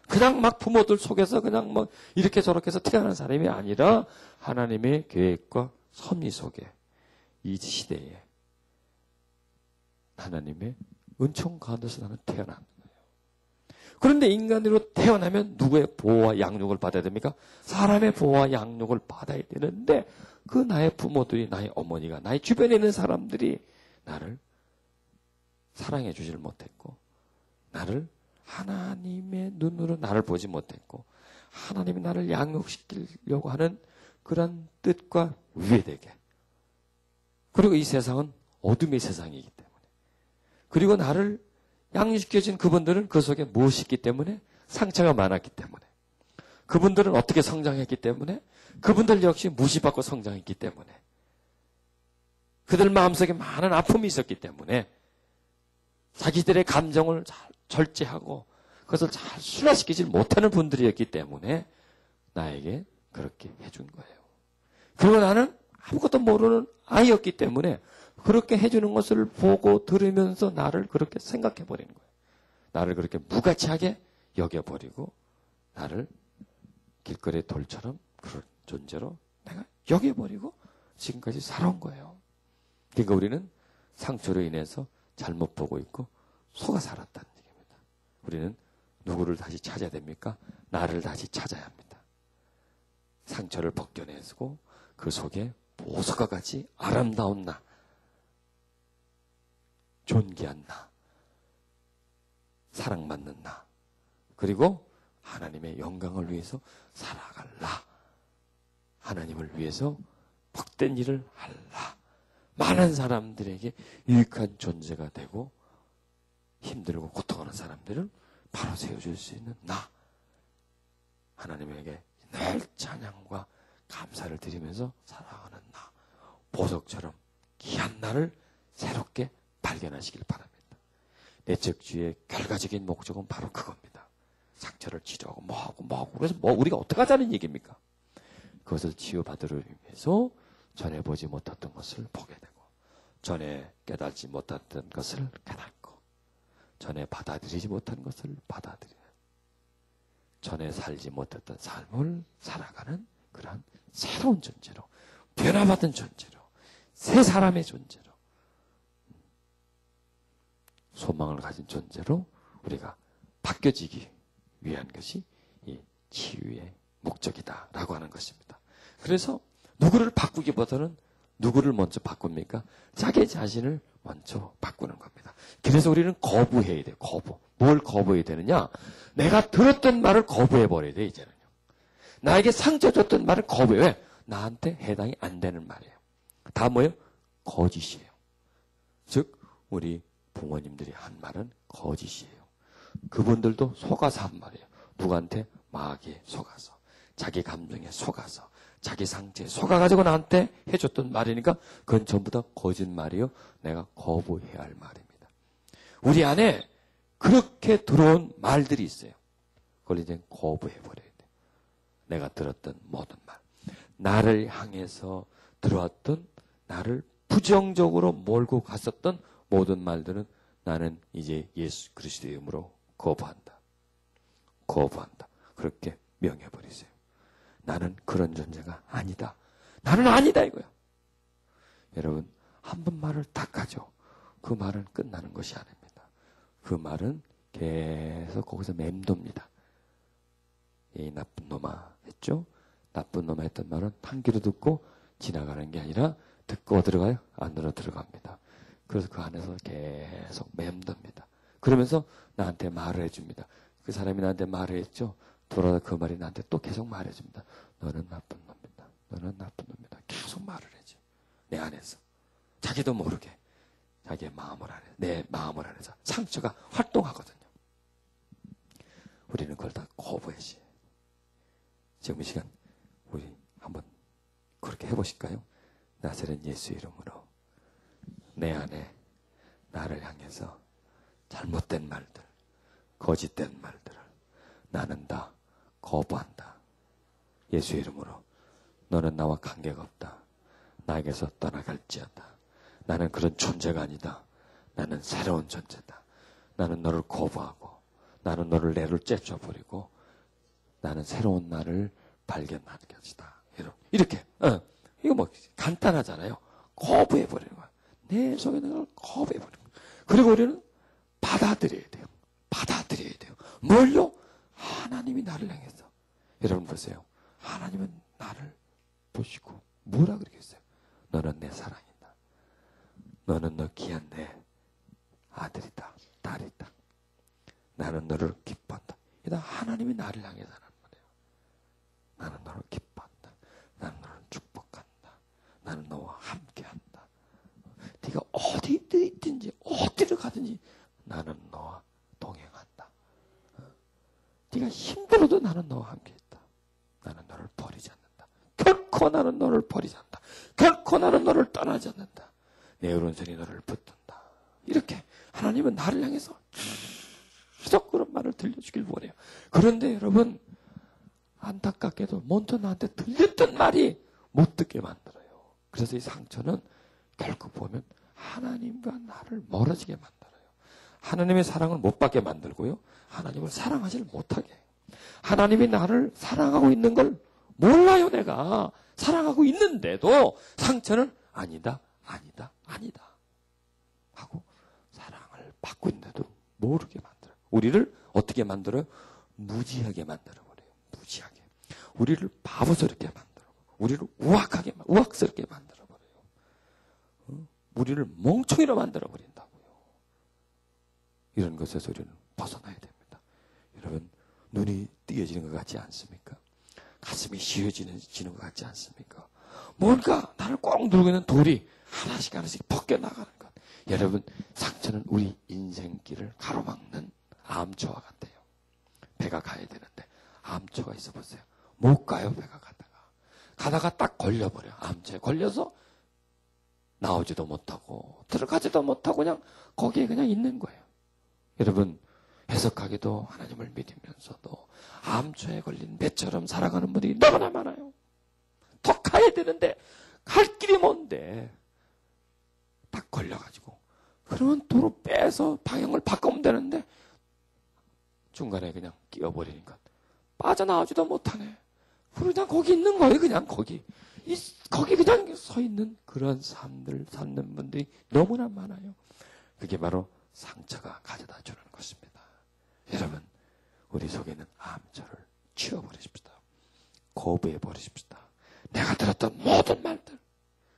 그냥 막 부모들 속에서 그냥 뭐 이렇게 저렇게 해서 태어난 사람이 아니라 하나님의 계획과 섭리 속에 이 시대에 하나님의 은총 가운데서 나는 태어난 거예요. 그런데 인간으로 태어나면 누구의 보호와 양육을 받아야 됩니까? 사람의 보호와 양육을 받아야 되는데 그 나의 부모들이, 나의 어머니가, 나의 주변에 있는 사람들이 나를 사랑해 주질 못했고 나를 하나님의 눈으로 나를 보지 못했고 하나님이 나를 양육시키려고 하는 그런 뜻과 위배되게, 그리고 이 세상은 어둠의 세상이기 때문에, 그리고 나를 양육시켜준 그분들은 그 속에 무엇이 있기 때문에 상처가 많았기 때문에, 그분들은 어떻게 성장했기 때문에, 그분들 역시 무시받고 성장했기 때문에, 그들 마음속에 많은 아픔이 있었기 때문에 자기들의 감정을 잘 절제하고 그것을 잘 순화시키지 못하는 분들이었기 때문에 나에게 그렇게 해준 거예요. 그리고 나는 아무것도 모르는 아이였기 때문에 그렇게 해주는 것을 보고 들으면서 나를 그렇게 생각해버리는 거예요. 나를 그렇게 무가치하게 여겨버리고 나를 길거리 돌처럼 그런 존재로 내가 여겨버리고 지금까지 살아온 거예요. 그러니까 우리는 상처로 인해서 잘못 보고 있고 속아 살았다는 얘기입니다. 우리는 누구를 다시 찾아야 됩니까? 나를 다시 찾아야 합니다. 상처를 벗겨내고 그 속에 보석과 같이 아름다운 나, 존귀한 나, 사랑받는 나, 그리고 하나님의 영광을 위해서 살아갈 나, 하나님을 위해서 복된 일을 할 나, 많은 사람들에게 유익한 존재가 되고 힘들고 고통하는 사람들을 바로 세워줄 수 있는 나, 하나님에게 늘 찬양과 감사를 드리면서 살아가는 나, 보석처럼 귀한 나를 새롭게 발견하시길 바랍니다. 내적주의 결과적인 목적은 바로 그겁니다. 상처를 치료하고 뭐하고 그래서 우리가 어떻게 하자는 얘기입니까? 그것을 치유받으려 위해서 전에 보지 못했던 것을 보게 되고, 전에 깨닫지 못했던 것을 깨닫고, 전에 받아들이지 못한 것을 받아들이는, 전에 살지 못했던 삶을 살아가는 그러한 새로운 존재로, 변화받은 존재로, 새 사람의 존재로, 소망을 가진 존재로 우리가 바뀌어지기 위한 것이 이 치유의 목적이다라고 하는 것입니다. 그래서 누구를 바꾸기보다는 누구를 먼저 바꿉니까? 자기 자신을 먼저 바꾸는 겁니다. 그래서 우리는 거부해야 돼요. 뭘 거부해야 되느냐? 내가 들었던 말을 거부해버려야 돼, 이제는요. 나에게 상처 줬던 말을 거부해. 왜? 나한테 해당이 안 되는 말이에요. 다 뭐예요? 거짓이에요. 즉, 우리 부모님들이 한 말은 거짓이에요. 그분들도 속아서 한 말이에요. 누구한테? 마귀에 속아서, 자기 감정에 속아서, 자기 상처에 속아가지고 나한테 해줬던 말이니까 그건 전부 다 거짓말이요. 내가 거부해야 할 말입니다. 우리 안에 그렇게 들어온 말들이 있어요. 그걸 이제 거부해버려야 돼요. 내가 들었던 모든 말, 나를 향해서 들어왔던, 나를 부정적으로 몰고 갔었던 모든 말들은 나는 이제 예수 그리스도의 이름으로 거부한다. 그렇게 명해버리세요. 나는 그런 존재가 아니다. 나는 아니다 이거야. 여러분, 한 번 말을 딱 하죠. 그 말은 끝나는 것이 아닙니다. 그 말은 계속 거기서 맴돕니다. 이 나쁜 놈아 했죠? 나쁜 놈아 했던 말은 한 귀로 듣고 지나가는 게 아니라 듣고 들어가요? 안으로 들어갑니다. 그래서 그 안에서 계속 맴돕니다. 그러면서 나한테 말을 해줍니다. 그 사람이 나한테 말을 했죠? 돌아서 그 말이 나한테 또 계속 말해줍니다. 너는 나쁜 놈이다. 너는 나쁜 놈이다. 계속 말을 해줘. 내 안에서. 자기도 모르게. 자기의 마음을 안에, 내 마음을 안에서 상처가 활동하거든요. 우리는 그걸 다 거부해야지. 지금 이 시간 우리 한번 그렇게 해보실까요? 나사렛 예수 이름으로 내 안에 나를 향해서 잘못된 말들, 거짓된 말들을 나는 다 거부한다. 예수 이름으로 너는 나와 관계가 없다. 나에게서 떠나갈지어다. 나는 그런 존재가 아니다. 나는 새로운 존재다. 나는 너를 거부하고 나는 너를 내를 째쳐버리고 나는 새로운 나를 발견하는 것이다. 이렇게 이거 뭐 간단하잖아요. 거부해버리는 거야. 내 속에 있는 걸 거부해버리는 거야. 그리고 우리는 받아들여야 돼요. 받아들여야 돼요. 뭘요? 하나님이 나를 향해서. 여러분 보세요. 하나님은 나를 보시고 뭐라 그러겠어요? 너는 내 사랑이다. 너는 너 귀한 내 아들이다. 딸이다. 나는 너를 기뻐한다. 이다 하나님이 나를 향해서 하는 말이에요. 나는 너를 기뻐한다. 나는 너를 축복한다. 나는 너와 함께한다. 네가 어디 있든지 어디를 가든지 나는 너와 동행한다. 네가 힘들어도 나는 너와 함께했다. 나는 너를 버리지 않는다. 결코 나는 너를 버리지 않는다. 결코 나는 너를 떠나지 않는다. 내 오른손이 너를 붙든다. 이렇게 하나님은 나를 향해서 계속 그런 말을 들려주길 원해요. 그런데 여러분 안타깝게도 먼저 나한테 들렸던 말이 못 듣게 만들어요. 그래서 이 상처는 결국 보면 하나님과 나를 멀어지게 만들어요. 하나님의 사랑을 못 받게 만들고요. 하나님을 사랑하지 못하게. 하나님이 나를 사랑하고 있는 걸 몰라요. 내가 사랑하고 있는데도 상처는 아니다 하고 사랑을 받고 있는데도 모르게 만들어요. 우리를 어떻게 만들어요? 무지하게 만들어버려요. 무지하게. 우리를 바보스럽게 만들어요. 우리를 우악스럽게 만들어버려요. 우리를 멍청이로 만들어버린다고요. 이런 것에서 우리는 벗어나야 됩니다. 여러분 눈이 띄어지는 것 같지 않습니까? 가슴이 시려지는 것 같지 않습니까? 뭔가 나를 꼭 누르고 있는 돌이 하나씩 벗겨나가는 것. 여러분 상처는 우리 인생길을 가로막는 암초와 같아요. 배가 가야 되는데 암초가 있어 보세요. 못 가요. 배가 가다가 딱 걸려버려. 암초에 걸려서 나오지도 못하고 들어가지도 못하고 그냥 거기에 그냥 있는 거예요. 여러분 해석하기도 하나님을 믿으면서도 암초에 걸린 배처럼 살아가는 분들이 너무나 많아요. 더 가야 되는데 갈 길이 먼데 딱 걸려가지고 그러면 도로 빼서 방향을 바꾸면 되는데 중간에 그냥 끼어버리니까 빠져나오지도 못하네. 그냥 거기 있는 거예요. 그냥 거기 그냥 서 있는 그런 삶들 사는 분들이 너무나 많아요. 그게 바로 상처가 가져다 주는 것입니다. 여러분 우리 속에 있는 암초를 치워버리십시다. 거부해버리십시다. 내가 들었던 모든 말들,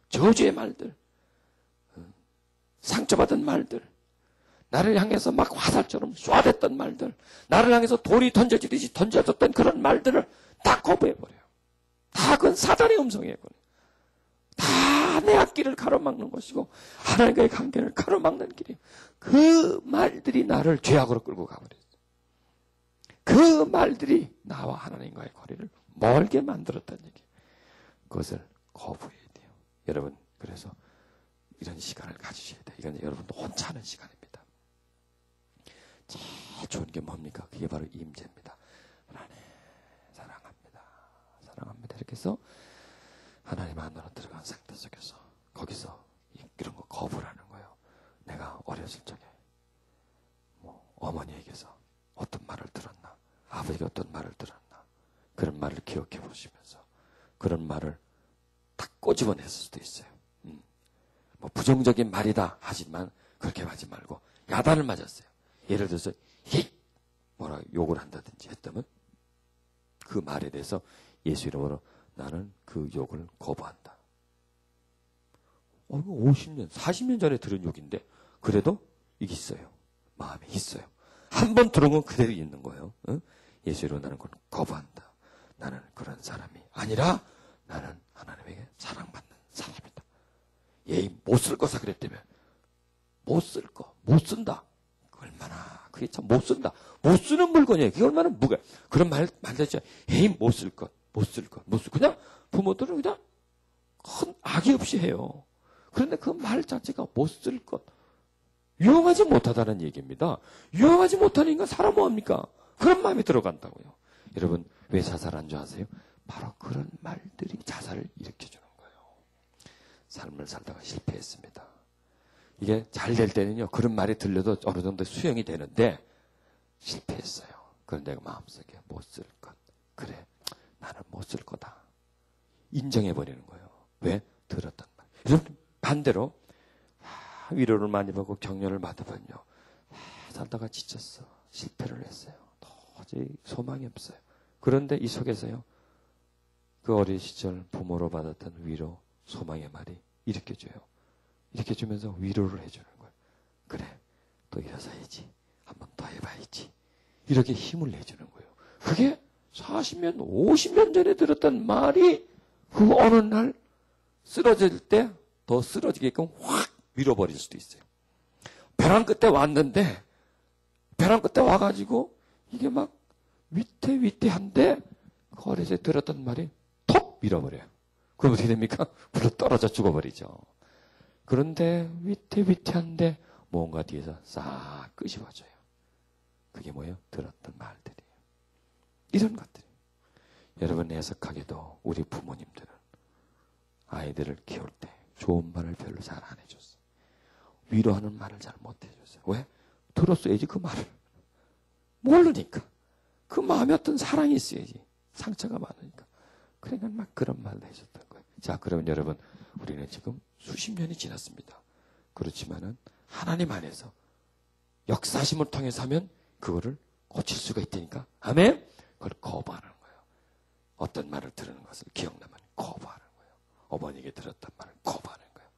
저주의 말들, 상처받은 말들, 나를 향해서 막 화살처럼 쏴댔던 말들, 나를 향해서 돌이 던져지듯이 던져졌던 그런 말들을 다 거부해버려요. 다 그건 사단의 음성이에요. 다 내 앞길을 가로막는 것이고 하나님과의 관계를 가로막는 길이에요. 그 말들이 나를 죄악으로 끌고 가버렸어요. 그 말들이 나와 하나님과의 거리를 멀게 만들었다는 얘기예요. 그것을 거부해야 돼요. 여러분 그래서 이런 시간을 가지셔야 돼요. 이건 여러분도 혼자 하는 시간입니다. 제일 좋은 게 뭡니까? 그게 바로 임재입니다. 하나님 사랑합니다. 이렇게 해서 하나님 안으로 들어간 상태 속에서 거기서 이런 거 거부라는 거예요. 내가 어렸을 적에 어머니에게서 어떤 말을 들었나, 아버지가 어떤 말을 들었나, 그런 말을 기억해 보시면서 그런 말을 딱 꼬집어냈을 수도 있어요. 부정적인 말이다 하지만 그렇게 하지 말고 야단을 맞았어요. 예를 들어서 뭐라 욕을 한다든지 했다면 그 말에 대해서 예수 이름으로 나는 그 욕을 거부한다. 50년, 40년 전에 들은 욕인데 그래도 이게 있어요. 마음에 있어요. 한 번 들은 건 그대로 있는 거예요. 예수 이름으로 나는 그걸 거부한다. 나는 그런 사람이 아니라 나는 하나님에게 사랑받는 사람이다. 예의 못 쓸 거사 그랬다며 못 쓸 거, 못 쓴다. 얼마나 그게 참 못 쓴다. 못 쓰는 물건이에요. 그게 얼마나 무거워. 그런 말 되죠. 에이, 못 쓸 것, 못 쓸 것, 못 쓸 것. 그냥 부모들은 그냥 큰 악의 없이 해요. 그런데 그 말 자체가 못 쓸 것, 유용하지 못하다는 얘기입니다. 유용하지 못하는 인간 사람 뭐합니까? 그런 마음이 들어간다고요. 여러분, 왜 자살한 줄 아세요? 바로 그런 말들이 자살을 일으켜주는 거예요. 삶을 살다가 실패했습니다. 이게 잘 될 때는요, 그런 말이 들려도 어느 정도 수용이 되는데, 실패했어요. 그런데 마음속에 못 쓸 것. 그래, 나는 못 쓸 거다. 인정해버리는 거예요. 왜? 들었단 말. 여러분, 반대로, 위로를 많이 받고 격려를 받으면요, 살다가 지쳤어. 실패를 했어요. 도저히 소망이 없어요. 그런데 이 속에서요, 그 어린 시절 부모로 받았던 위로, 소망의 말이 이렇게 줘요. 이렇게 주면서 위로를 해주는 거예요. 그래, 또 일어서야지. 한번 더 해봐야지. 이렇게 힘을 내주는 거예요. 그게 40년, 50년 전에 들었던 말이 그 어느 날 쓰러질 때 더 쓰러지게끔 확 밀어버릴 수도 있어요. 벼랑 끝에 왔는데, 벼랑 끝에 와가지고 이게 막 위태위태한데 그 어렸을 때 들었던 말이 톡 밀어버려요. 그럼 어떻게 됩니까? 불러 떨어져 죽어버리죠. 그런데 위태위태한데 뭔가 뒤에서 싹 끄집어줘요. 그게 뭐예요? 들었던 말들이에요. 이런 것들이. 여러분 해석하기도 우리 부모님들은 아이들을 키울 때 좋은 말을 별로 잘 안 해줬어요. 위로하는 말을 잘 못 해줬어요. 왜? 들었어야지 그 말을. 모르니까. 그 마음에 어떤 사랑이 있어야지. 상처가 많으니까. 그러니까 막 그런 말을 해줬던 거예요. 자, 그러면 여러분, 우리는 지금 수십 년이 지났습니다. 그렇지만은 하나님 안에서 역사심을 통해서 하면 그거를 고칠 수가 있다니까. 아멘? 그걸 거부하는 거예요. 어떤 말을 들은 것을 기억나면 거부하는 거예요. 어머니에게 들었던 말을 거부하는 거예요.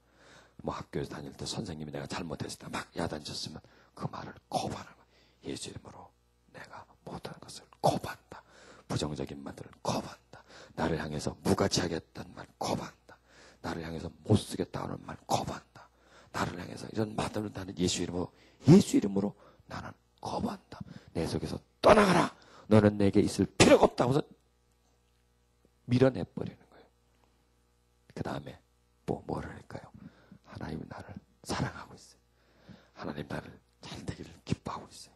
뭐 학교에서 다닐 때 선생님이 내가 잘못했을 때 막 야단쳤으면 그 말을 거부하는 거예요. 예수 이름으로 내가 못하는 것을 거부한다. 부정적인 말들을 거부한다. 나를 향해서 무가치하게 했던 말 거부한다. 나를 향해서 못쓰겠다 하는 말 거부한다. 나를 향해서 이런 말들을 나는 예수 이름으로 나는 거부한다. 내 속에서 떠나가라. 너는 내게 있을 필요가 없다 하면서 밀어내버리는 거예요. 그 다음에 뭐를 할까요? 하나님은 나를 사랑하고 있어요. 하나님 나를 잘 되기를 기뻐하고 있어요.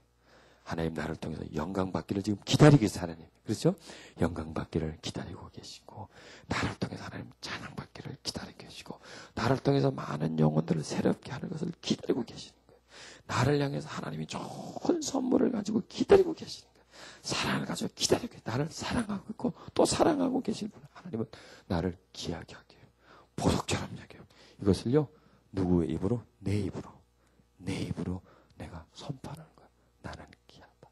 하나님 나를 통해서 영광 받기를 지금 기다리고 있어요. 하나님. 그렇죠? 영광 받기를 기다리고 계시고, 나를 통해서 하나님 찬양 받기를 기다리고 계시고, 나를 통해서 많은 영혼들을 새롭게 하는 것을 기다리고 계시는 거예요. 나를 향해서 하나님이 좋은 선물을 가지고 기다리고 계시는 거예요. 사랑을 가지고 기다리고 계세요. 나를 사랑하고 있고 또 사랑하고 계실 분. 하나님은 나를 귀하게 하게 해요. 보석처럼 여겨요. 이것을요, 누구의 입으로? 내 입으로. 내 입으로 내가 선포하는 거예요. 나는 귀하다.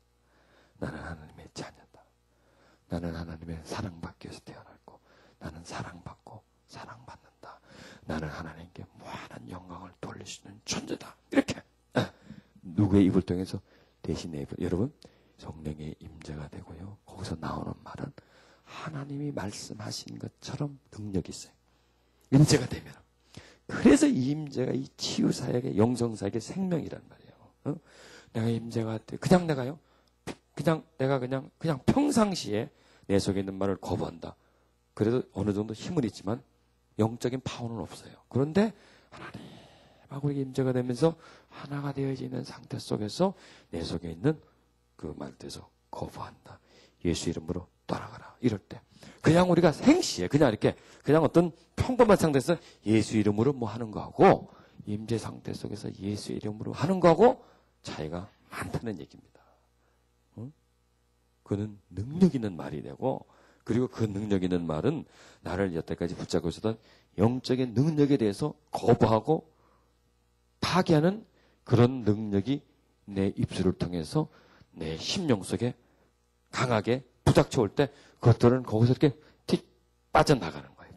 나는 하나님의 자녀다. 나는 하나님의 사랑받기 위해서 태어났고, 나는 사랑받고 사랑받는다. 나는 하나님께 무한한 영광을 돌릴 수 있는 존재다. 이렇게 누구의 입을 통해서? 대신 내 입을. 여러분, 성령의 임재가 되고요, 거기서 나오는 말은 하나님이 말씀하신 것처럼 능력이 있어요. 임재가 되면. 그래서 이 임재가 이 치유사역의, 영성사역의 생명이란 말이에요. 내가 임재가 돼. 그냥 내가요, 내가 그냥 평상시에 내 속에 있는 말을 거부한다. 그래도 어느 정도 힘은 있지만 영적인 파워는 없어요. 그런데 하나님하고 임재가 되면서 하나가 되어지는 상태 속에서 내 속에 있는 그 말대서 거부한다. 예수 이름으로 떠나가라. 이럴 때 그냥 우리가 생시에 그냥 어떤 평범한 상태에서 예수 이름으로 뭐 하는 거하고 임재 상태 속에서 예수 이름으로 하는 거하고 차이가 많다는 얘기입니다. 그는 능력 있는 말이 되고, 그리고 그 능력 있는 말은 나를 여태까지 붙잡고 있었던 영적인 능력에 대해서 거부하고 파괴하는 그런 능력이 내 입술을 통해서 내 심령 속에 강하게 부닥쳐 올 때 그것들은 거기서 이렇게 틱 빠져나가는 거예요.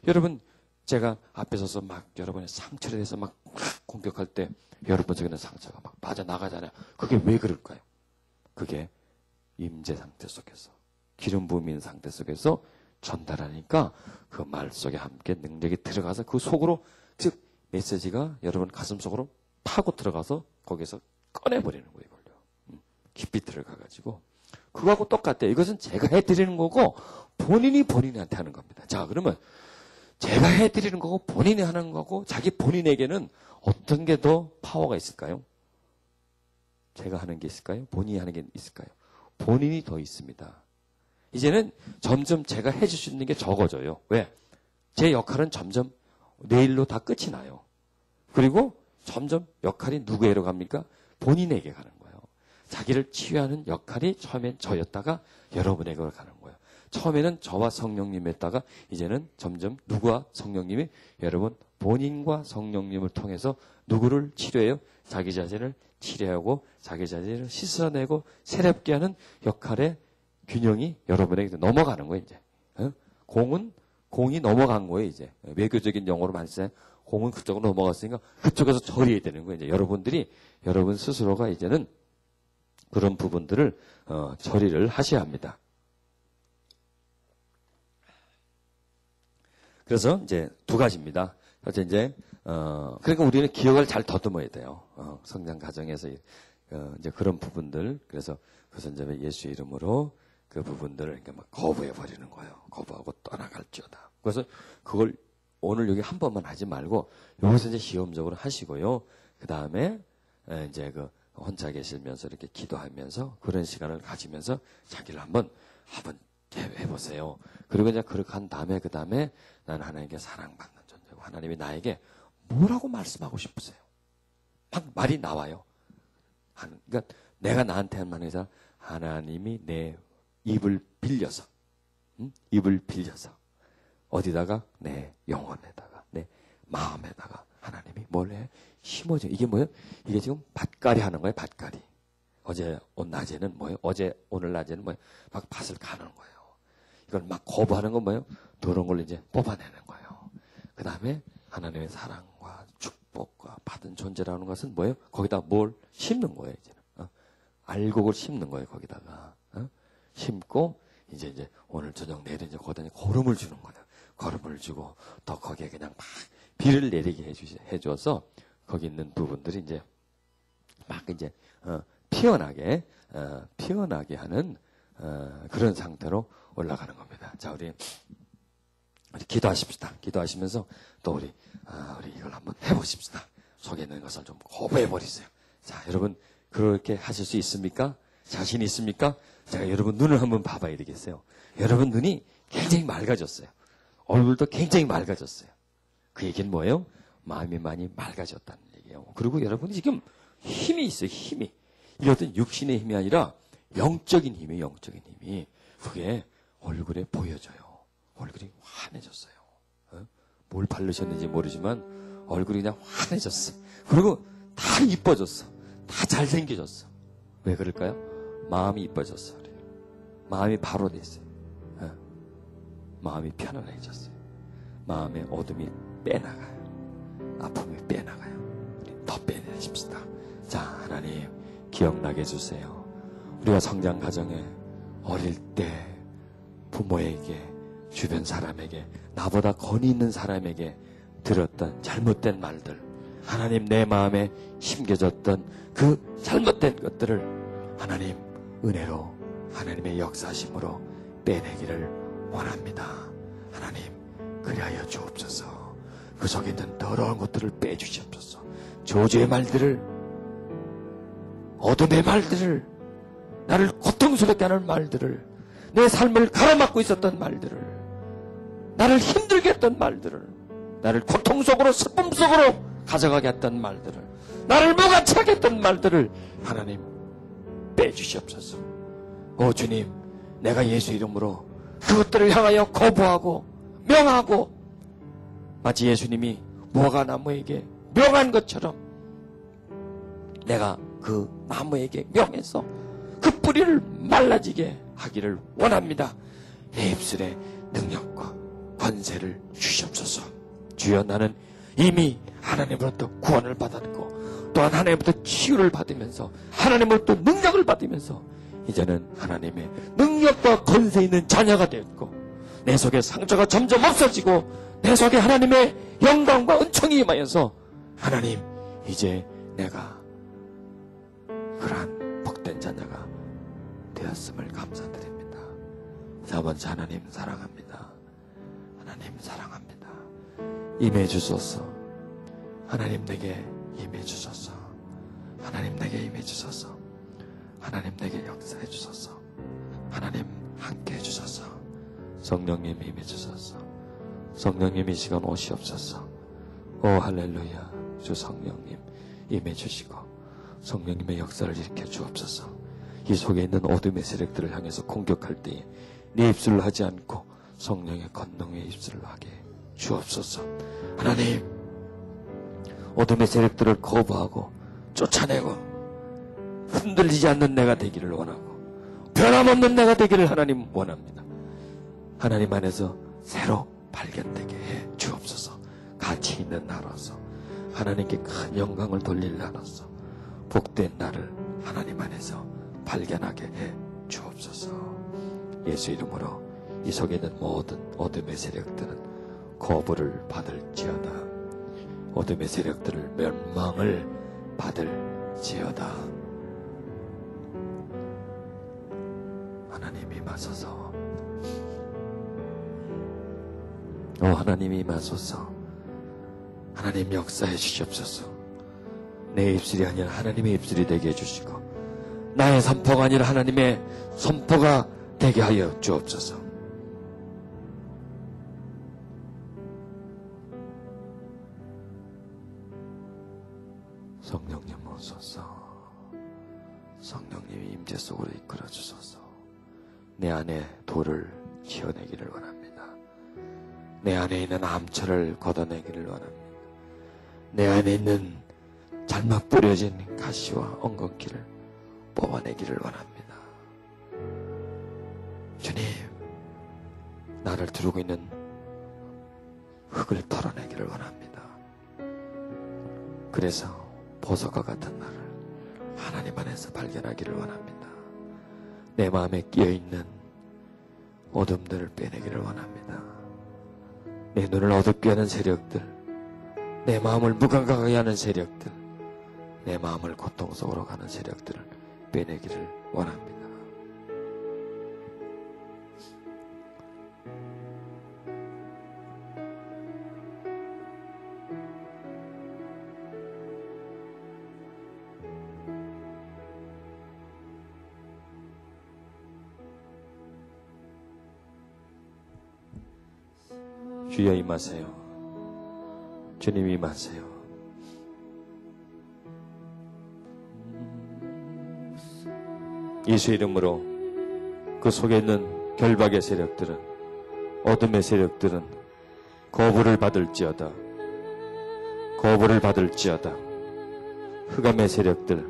여러분, 제가 앞에 서서 막 여러분의 상처에 대해서 막 공격할 때 여러분 속에 있는 상처가 막 빠져나가잖아요. 그게 왜 그럴까요? 그게 임재 상태 속에서, 기름 부음인 상태 속에서 전달하니까 그 말 속에 함께 능력이 들어가서 그 속으로, 즉 메시지가 여러분 가슴 속으로 파고 들어가서 거기서 꺼내버리는 거예요. 이걸요. 깊이 들어가가지고. 그거하고 똑같아요. 이것은 제가 해드리는 거고 본인이 본인한테 하는 겁니다. 자, 그러면 제가 해드리는 거고 본인이 하는 거고 자기 본인에게는 어떤 게 더 파워가 있을까요? 제가 하는 게 있을까요? 본인이 하는 게 있을까요? 본인이 더 있습니다. 이제는 점점 제가 해줄 수 있는 게 적어져요. 왜? 제 역할은 점점 내일로 다 끝이 나요. 그리고 점점 역할이 누구에게 갑니까? 본인에게 가는 거예요. 자기를 치유하는 역할이 처음엔 저였다가 여러분에게 가는 거예요. 처음에는 저와 성령님이었다가 이제는 점점 누구와 성령님이 여러분 본인과 성령님을 통해서 누구를 치료해요? 자기 자신을 치료하고 자기 자신을 씻어내고 새롭게 하는 역할의 균형이 여러분에게 넘어가는 거예요. 이제 공이 넘어간 거예요. 이제 외교적인 용어로 많이 쓰는 공은 그쪽으로 넘어갔으니까 그쪽에서 처리해야 되는 거예요. 이제 여러분들이 여러분 스스로가 이제는 그런 부분들을 처리를 하셔야 합니다. 그래서 이제 두 가지입니다. 그래서 이제 그러니까 우리는 기억을 잘 더듬어야 돼요. 성장 과정에서 이제 그런 부분들 그래서 이제 예수 이름으로 그 부분들을 이렇게 막 거부해 버리는 거예요. 거부하고 떠나갈지어다. 그래서 그걸 오늘 여기 한 번만 하지 말고 여기서 이제 시험적으로 하시고요. 그 다음에 이제 그 혼자 계시면서 이렇게 기도하면서 그런 시간을 가지면서 자기를 한번 해보세요. 그리고 이제 그렇게 한 다음에 그 다음에 나는 하나님께 사랑받는 존재고 하나님이 나에게 뭐라고 말씀하고 싶으세요? 막 말이 나와요. 그러니까 내가 나한테 한 말이 아니라 하나님이 내 입을 빌려서 어디다가 내 영혼에다가 내 마음에다가 하나님이 뭘 해? 심어줘. 이게 뭐예요? 이게 지금 밭갈이 하는 거예요. 밭갈이. 오늘 낮에는 뭐예요? 오늘 낮에는 뭐예요? 막 밭을 가는 거예요. 이걸 막 거부하는 건 뭐예요? 더러운 걸 이제 뽑아내는 거예요. 그 다음에 하나님의 사랑과 축복과 받은 존재라는 것은 뭐예요? 거기다 뭘 심는 거예요, 이제는. 알곡을 심는 거예요, 거기다가. 심고, 이제 오늘 저녁 내일 이제 거기다 거름을 주는 거예요. 거름을 주고, 또 거기에 그냥 막 비를 내리게 해줘서, 거기 있는 부분들이 이제 막 이제, 피어나게 하는, 그런 상태로 올라가는 겁니다. 자, 우리 기도하십시다. 기도하시면서 또 우리 이걸 한번 해보십시다. 속에 있는 것을 좀 거부해버리세요. 자, 여러분, 그렇게 하실 수 있습니까? 자신 있습니까? 제가 여러분 눈을 한번 봐봐야 되겠어요. 여러분 눈이 굉장히 맑아졌어요. 얼굴도 굉장히 맑아졌어요. 그 얘기는 뭐예요? 마음이 많이 맑아졌다는 얘기예요. 그리고 여러분이 지금 힘이 있어요. 힘이. 이게 어떤 육신의 힘이 아니라 영적인 힘이에요. 영적인 힘이. 그게 얼굴에 보여져요. 얼굴이 환해졌어요. 뭘 바르셨는지 모르지만 얼굴이 그냥 환해졌어. 그리고 다 이뻐졌어. 다 잘생겨졌어. 왜 그럴까요? 마음이 이뻐졌어. 그래요. 마음이 바로 됐어요. 마음이 편안해졌어요. 마음의 어둠이 빼나가요. 아픔이 빼나가요. 우리 더 빼내십시다. 자, 하나님 기억나게 해주세요. 우리가 성장 과정에 어릴 때 부모에게 주변 사람에게 나보다 권위 있는 사람에게 들었던 잘못된 말들 하나님 내 마음에 심겨졌던 그 잘못된 것들을 하나님 은혜로 하나님의 역사심으로 빼내기를 원합니다. 하나님 그리하여 주옵소서. 그 속에 있는 더러운 것들을 빼주시옵소서. 저주의 말들을 어둠의 말들을 나를 고통스럽게 하는 말들을 내 삶을 가로막고 있었던 말들을 나를 힘들게 했던 말들을 나를 고통 속으로 슬픔 속으로 가져가게 했던 말들을 나를 무가치하게 했던 말들을 하나님 빼주시옵소서. 오 주님 내가 예수 이름으로 그것들을 향하여 거부하고 명하고 마치 예수님이 무화과 나무에게 명한 것처럼 내가 그 나무에게 명해서 그 뿌리를 말라지게 하기를 원합니다. 내 입술에 능력과 권세를 주시옵소서. 주여 나는 이미 하나님으로부터 구원을 받았고 또한 하나님으로부터 치유를 받으면서 하나님으로부터 능력을 받으면서 이제는 하나님의 능력과 권세 있는 자녀가 되었고 내 속에 상처가 점점 없어지고 내 속에 하나님의 영광과 은총이 임하여서 하나님, 이제 내가 그러한 복된 자녀가 되었음을 감사드립니다. 세 번째, 하나님 사랑합니다. 하나님 사랑합니다. 임해 주소서. 하나님 내게 임해 주소서. 하나님 내게 임해 주소서. 하나님 내게 역사해 주소서. 하나님 함께 해 주소서. 성령님 임해 주소서. 성령님 이 시간 오시옵소서. 오 할렐루야. 주 성령님 임해 주시고 성령님의 역사를 일으켜 주옵소서. 이 속에 있는 어둠의 세력들을 향해서 공격할 때에 네 입술로 하지 않고 성령의 권능의 입술로 하게 주옵소서. 하나님, 어둠의 세력들을 거부하고 쫓아내고 흔들리지 않는 내가 되기를 원하고 변함없는 내가 되기를 하나님 원합니다. 하나님 안에서 새로 발견되게 해 주옵소서. 가치 있는 나로서 하나님께 큰 영광을 돌릴 나로서 복된 나를 하나님 안에서 발견하게 해 주옵소서. 예수 이름으로 이 속에 있는 모든 어둠의 세력들은 거부를 받을지어다. 어둠의 세력들을 멸망을 받을지어다. 하나님이 임하소서. 하나님이 임하소서. 하나님 역사해 주시옵소서. 내 입술이 아니라 하나님의 입술이 되게 해주시고 나의 선포가 아니라 하나님의 선포가 되게 하여 주옵소서. 성령님 오소서. 성령님이 임재 속으로 이끌어 주소서. 내 안에 돌을 지어내기를 원합니다. 내 안에 있는 암초를 걷어내기를 원합니다. 내 안에 있는 잘못 뿌려진 가시와 엉겅퀴를 뽑아내기를 원합니다. 주님, 나를 두르고 있는 흙을 털어내기를 원합니다. 그래서 보석과 같은 나를 하나님 안에서 발견하기를 원합니다. 내 마음에 끼어있는 어둠들을 빼내기를 원합니다. 내 눈을 어둡게 하는 세력들, 내 마음을 무감각하게 하는 세력들, 내 마음을 고통 속으로 가는 세력들을 빼내기를 원합니다. 주여 임하세요. 주님 임하세요. 예수 이름으로 그 속에 있는 결박의 세력들은, 어둠의 세력들은 거부를 받을지어다. 거부를 받을지어다. 흑암의 세력들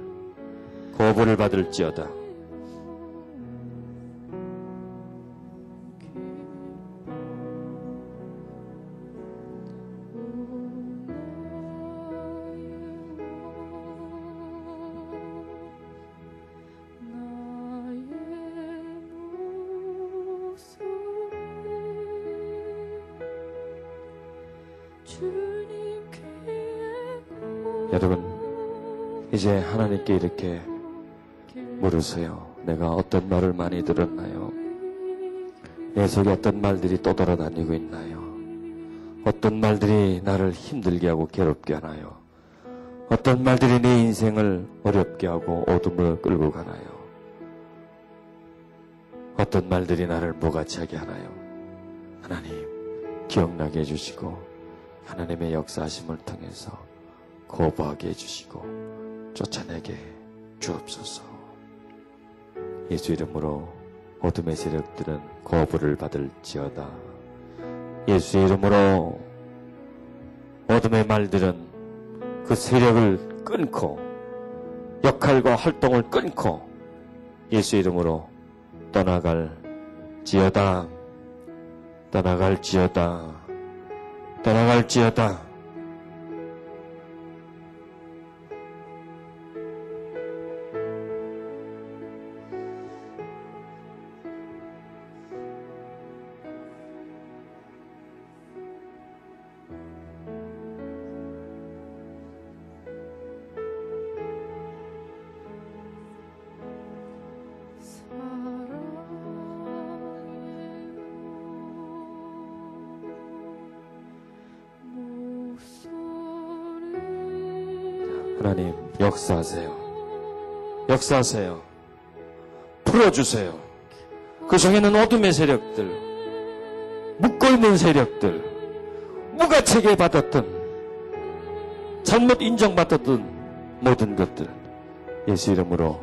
거부를 받을지어다. 여러분, 이제 하나님께 이렇게 물으세요. 내가 어떤 말을 많이 들었나요? 내 속에 어떤 말들이 또 돌아다니고 있나요? 어떤 말들이 나를 힘들게 하고 괴롭게 하나요? 어떤 말들이 내 인생을 어렵게 하고 어둠으로 끌고 가나요? 어떤 말들이 나를 무가치하게 하나요? 하나님, 기억나게 해주시고 하나님의 역사하심을 통해서 거부하게 해주시고 쫓아내게 주옵소서. 예수 이름으로 어둠의 세력들은 거부를 받을지어다. 예수 이름으로 어둠의 말들은 그 세력을 끊고 역할과 활동을 끊고 예수 이름으로 떠나갈지어다. 떠나갈지어다. 떠나갈지어다. 하나님 역사하세요. 역사하세요. 풀어주세요. 그 속에는 어둠의 세력들, 묶어있는 세력들, 무가책에 받았던, 잘못 인정받았던 모든 것들 예수 이름으로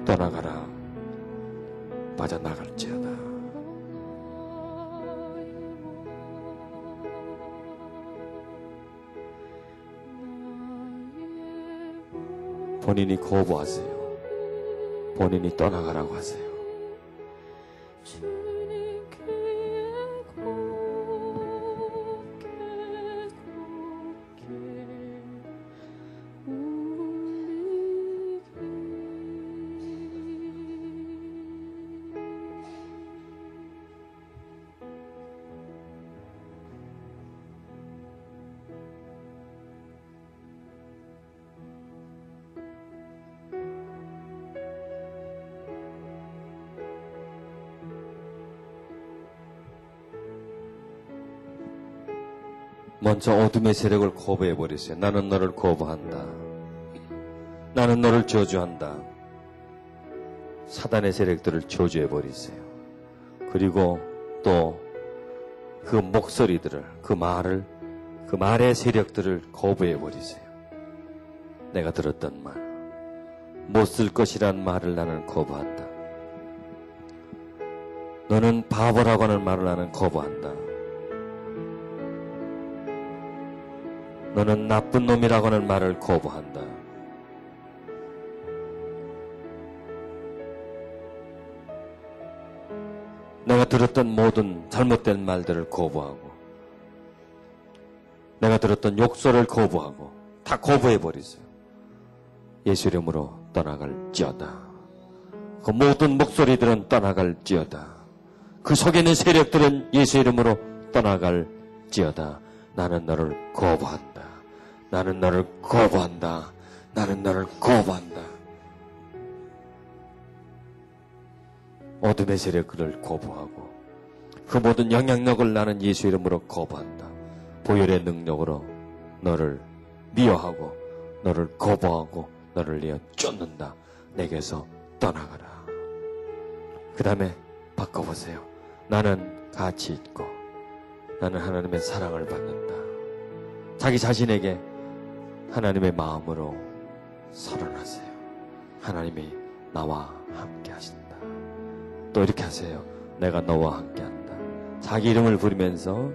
떠나가라. 빠져나갈지어다. 본인이 거부하세요. 본인이 떠나가라고 하세요. 먼저 어둠의 세력을 거부해버리세요. 나는 너를 거부한다. 나는 너를 저주한다. 사단의 세력들을 저주해버리세요. 그리고 또 그 목소리들을, 그 말의 세력들을 거부해버리세요. 내가 들었던 말, 못 쓸 것이란 말을 나는 거부한다. 너는 바보라고 하는 말을 나는 거부한다. 너는 나쁜 놈이라고 하는 말을 거부한다. 내가 들었던 모든 잘못된 말들을 거부하고, 내가 들었던 욕설을 거부하고 다 거부해버리세요. 예수 이름으로 떠나갈지어다. 그 모든 목소리들은 떠나갈지어다. 그 속에 있는 세력들은 예수 이름으로 떠나갈지어다. 나는 너를 거부한다. 나는 너를 거부한다. 나는 너를 거부한다. 어둠의 세력을 거부하고 그 모든 영향력을 나는 예수 이름으로 거부한다. 보혈의 능력으로 너를 미워하고 너를 거부하고 너를 내어 쫓는다. 내게서 떠나가라. 그 다음에 바꿔보세요. 나는 가치 있고 나는 하나님의 사랑을 받는다. 자기 자신에게 하나님의 마음으로 선언하세요. 하나님이 나와 함께 하신다. 또 이렇게 하세요. 내가 너와 함께 한다. 자기 이름을 부르면서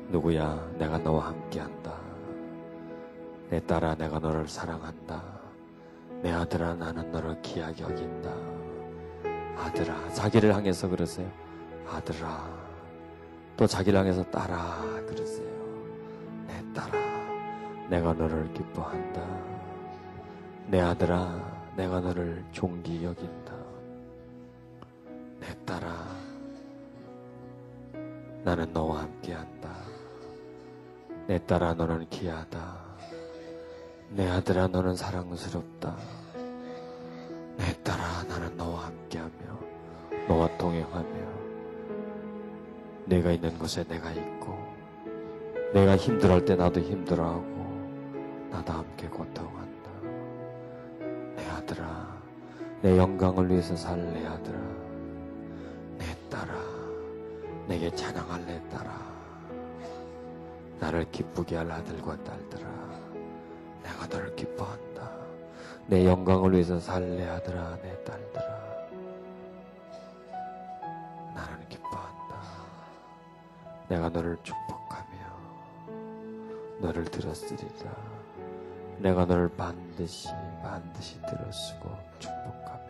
누구야? 내가 너와 함께 한다. 내 딸아, 내가 너를 사랑한다. 내 아들아, 나는 너를 귀하게 여긴다. 아들아, 자기를 향해서 그러세요. 아들아. 또 자기를 향해서 딸아 그러세요. 내 딸아, 내가 너를 기뻐한다. 내 아들아, 내가 너를 존귀 여긴다. 내 딸아, 나는 너와 함께한다. 내 딸아, 너는 귀하다. 내 아들아, 너는 사랑스럽다. 내 딸아, 나는 너와 함께하며 너와 동행하며 내가 있는 곳에 내가 있고 내가 힘들어할 때 나도 힘들어하고 나도 함께 고통한다. 내 아들아, 내 영광을 위해서 살래. 아들아, 내 딸아, 내게 찬양할래. 딸아, 나를 기쁘게 할 아들과 딸들아, 내가 너를 기뻐한다. 내 영광을 위해서 살래. 아들아, 내 딸들아, 나는 기뻐한다. 내가 너를 축복하며 너를 들었으리라. 내가 너를 반드시 들었으고 축복하며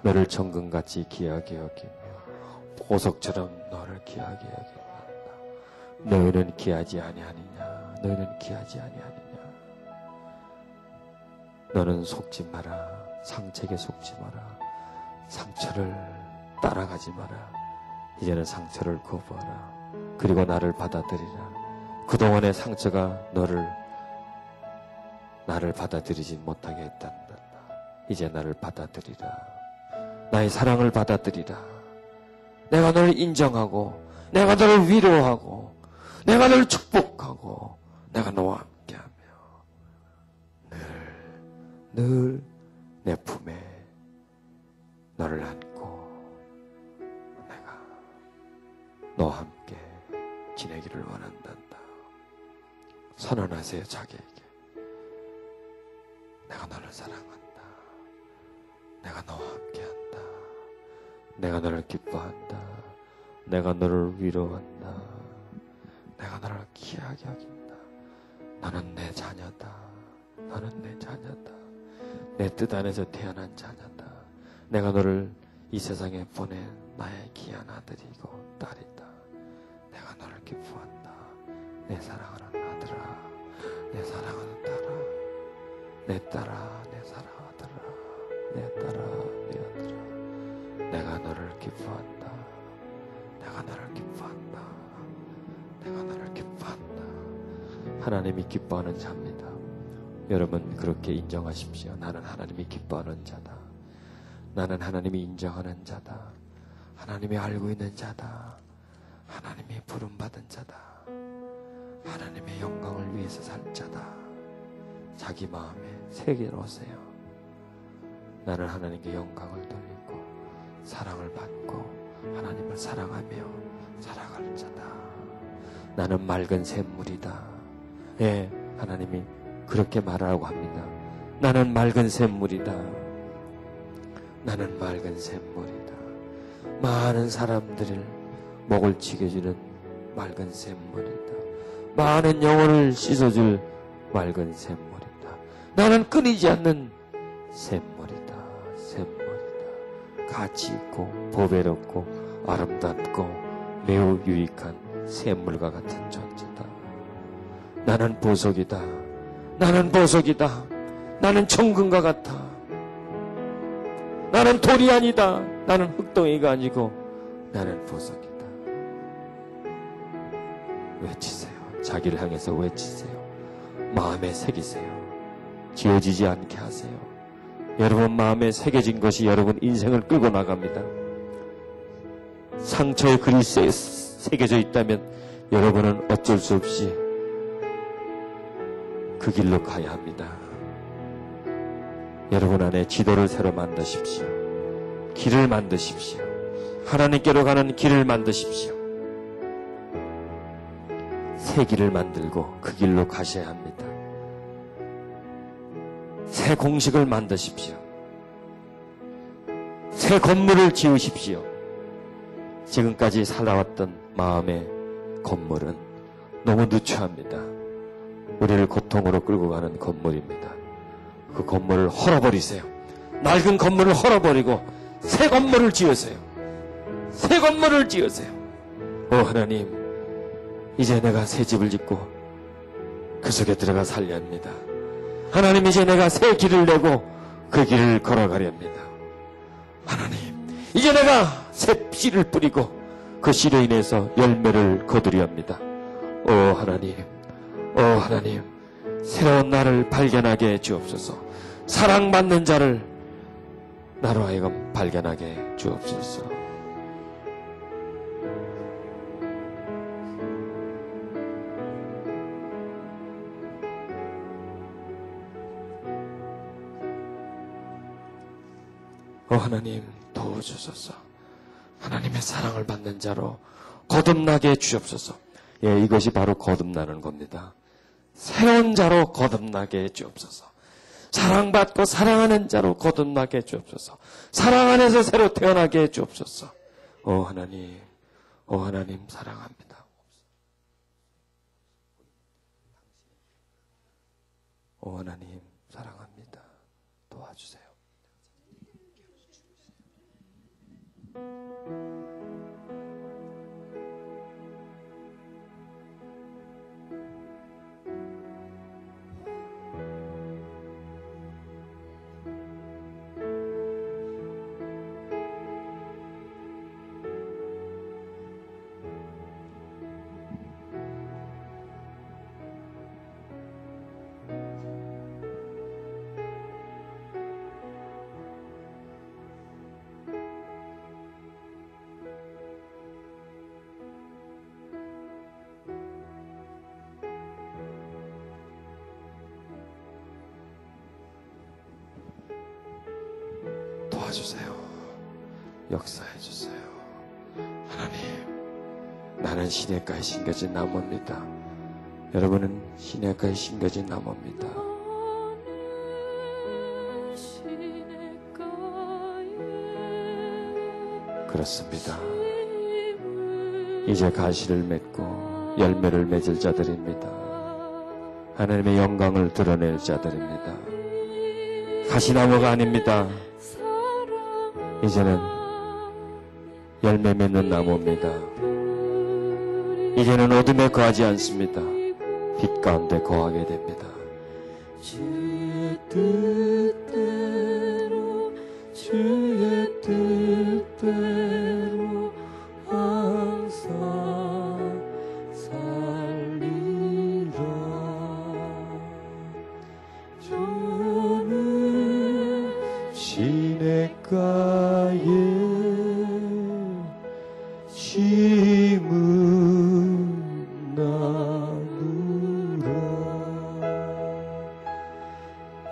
너를 정금같이 귀하게 여기며 보석처럼 너를 귀하게 여긴다. 너희는 귀하지 아니하느냐. 너희는 귀하지 아니하느냐. 너는 속지 마라. 상책에 속지 마라. 상처를 따라가지 마라. 이제는 상처를 거부하라. 그리고 나를 받아들이라. 그동안의 상처가 나를 받아들이지 못하게 했단다. 이제 나를 받아들이라. 나의 사랑을 받아들이라. 내가 너를 인정하고 내가 너를 위로하고 내가 너를 축복하고 내가 너와 함께하며 늘 내 품에 너를 안고 내가 너와 함께 지내기를 원한단다. 선언하세요. 자기에게. 내가 너를 사랑한다. 내가 너와 함께한다. 내가 너를 기뻐한다. 내가 너를 위로한다. 내가 너를 귀하게 여긴다. 너는 내 자녀다. 너는 내 자녀다. 내 뜻 안에서 태어난 자녀다. 내가 너를 이 세상에 보낸 나의 귀한 아들이고 딸이다. 내가 너를 기뻐한다. 내 사랑하는 아들아, 내 사랑하는 딸아, 내 딸아, 내 사랑하더라, 내 딸아, 내 아들아. 내가 너를 기뻐한다. 내가 너를 기뻐한다. 내가 너를 기뻐한다. 하나님이 기뻐하는 자입니다. 여러분 그렇게 인정하십시오. 나는 하나님이 기뻐하는 자다. 나는 하나님이 인정하는 자다. 하나님이 알고 있는 자다. 하나님이 부름받은 자다. 하나님의 영광을 위해서 살 자다. 자기 마음에 새겨놓으세요. 나는 하나님께 영광을 돌리고 사랑을 받고 하나님을 사랑하며 살아갈 자다. 나는 맑은 샘물이다. 예, 하나님이 그렇게 말하라고 합니다. 나는 맑은 샘물이다. 나는 맑은 샘물이다. 많은 사람들을 목을 지켜주는 맑은 샘물이다. 많은 영혼을 씻어줄 맑은 샘물이다. 나는 끊이지 않는 샘물이다. 샘물이다. 가치 있고 보배롭고 아름답고 매우 유익한 샘물과 같은 존재다. 나는 보석이다. 나는 보석이다. 나는 정금과 같아. 나는 돌이 아니다. 나는 흙덩이가 아니고 나는 보석이다. 외치세요. 자기를 향해서 외치세요. 마음에 새기세요. 지워지지 않게 하세요. 여러분 마음에 새겨진 것이 여러분 인생을 끌고 나갑니다. 상처의 글이 새겨져 있다면 여러분은 어쩔 수 없이 그 길로 가야 합니다. 여러분 안에 지도를 새로 만드십시오. 길을 만드십시오. 하나님께로 가는 길을 만드십시오. 새 길을 만들고 그 길로 가셔야 합니다. 새 공식을 만드십시오. 새 건물을 지으십시오. 지금까지 살아왔던 마음의 건물은 너무 누추합니다. 우리를 고통으로 끌고 가는 건물입니다. 그 건물을 헐어버리세요. 낡은 건물을 헐어버리고 새 건물을 지으세요. 새 건물을 지으세요. 오 하나님, 이제 내가 새 집을 짓고 그 속에 들어가 살려 합니다. 하나님, 이제 내가 새 길을 내고 그 길을 걸어가려 합니다. 하나님, 이제 내가 새 씨를 뿌리고 그 씨로 인해서 열매를 거두려 합니다. 오 하나님, 오 하나님, 새로운 나를 발견하게 해 주옵소서. 사랑받는 자를 나로 하여금 발견하게 해 주옵소서. 하나님 도와주소서. 하나님의 사랑을 받는 자로 거듭나게 해주옵소서. 예, 이것이 바로 거듭나는 겁니다. 새로운 자로 거듭나게 해주옵소서. 사랑받고 사랑하는 자로 거듭나게 해주옵소서. 사랑 안에서 새로 태어나게 해주옵소서. 오 하나님, 오 하나님 사랑합니다. 오 하나님 사랑합니다. 도와주세요. 주세요. 역사해 주세요. 하나님, 나는 시냇가에 심겨진 나무입니다. 여러분은 시냇가에 심겨진 나무입니다. 그렇습니다. 이제 가시를 맺고 열매를 맺을 자들입니다. 하나님의 영광을 드러낼 자들입니다. 가시나무가 아닙니다. 이제는 열매 맺는 나무입니다. 이제는 어둠에 거하지 않습니다. 빛 가운데 거하게 됩니다. 주의 뜻대로 주의 뜻대로 항상 살리라. 주는 시냇가에 심은 나무라.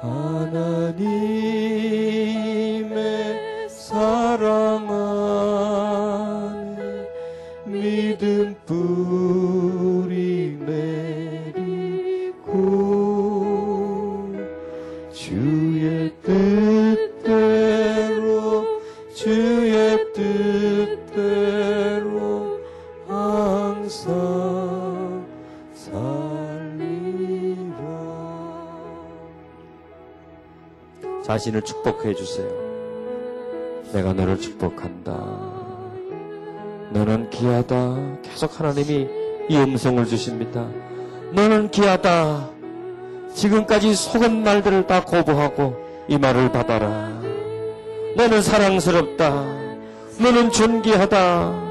하나님의 사랑 안에 믿음 뿌리 내리고 주의 뜻대로 주의 뜻대로 항상 살리라. 자신을 축복해 주세요. 내가 너를 축복한다. 너는 귀하다. 계속 하나님이 이 음성을 주십니다. 너는 귀하다. 지금까지 속은 말들을 다 거부하고 이 말을 받아라. 너는 사랑스럽다. 너는 존귀하다.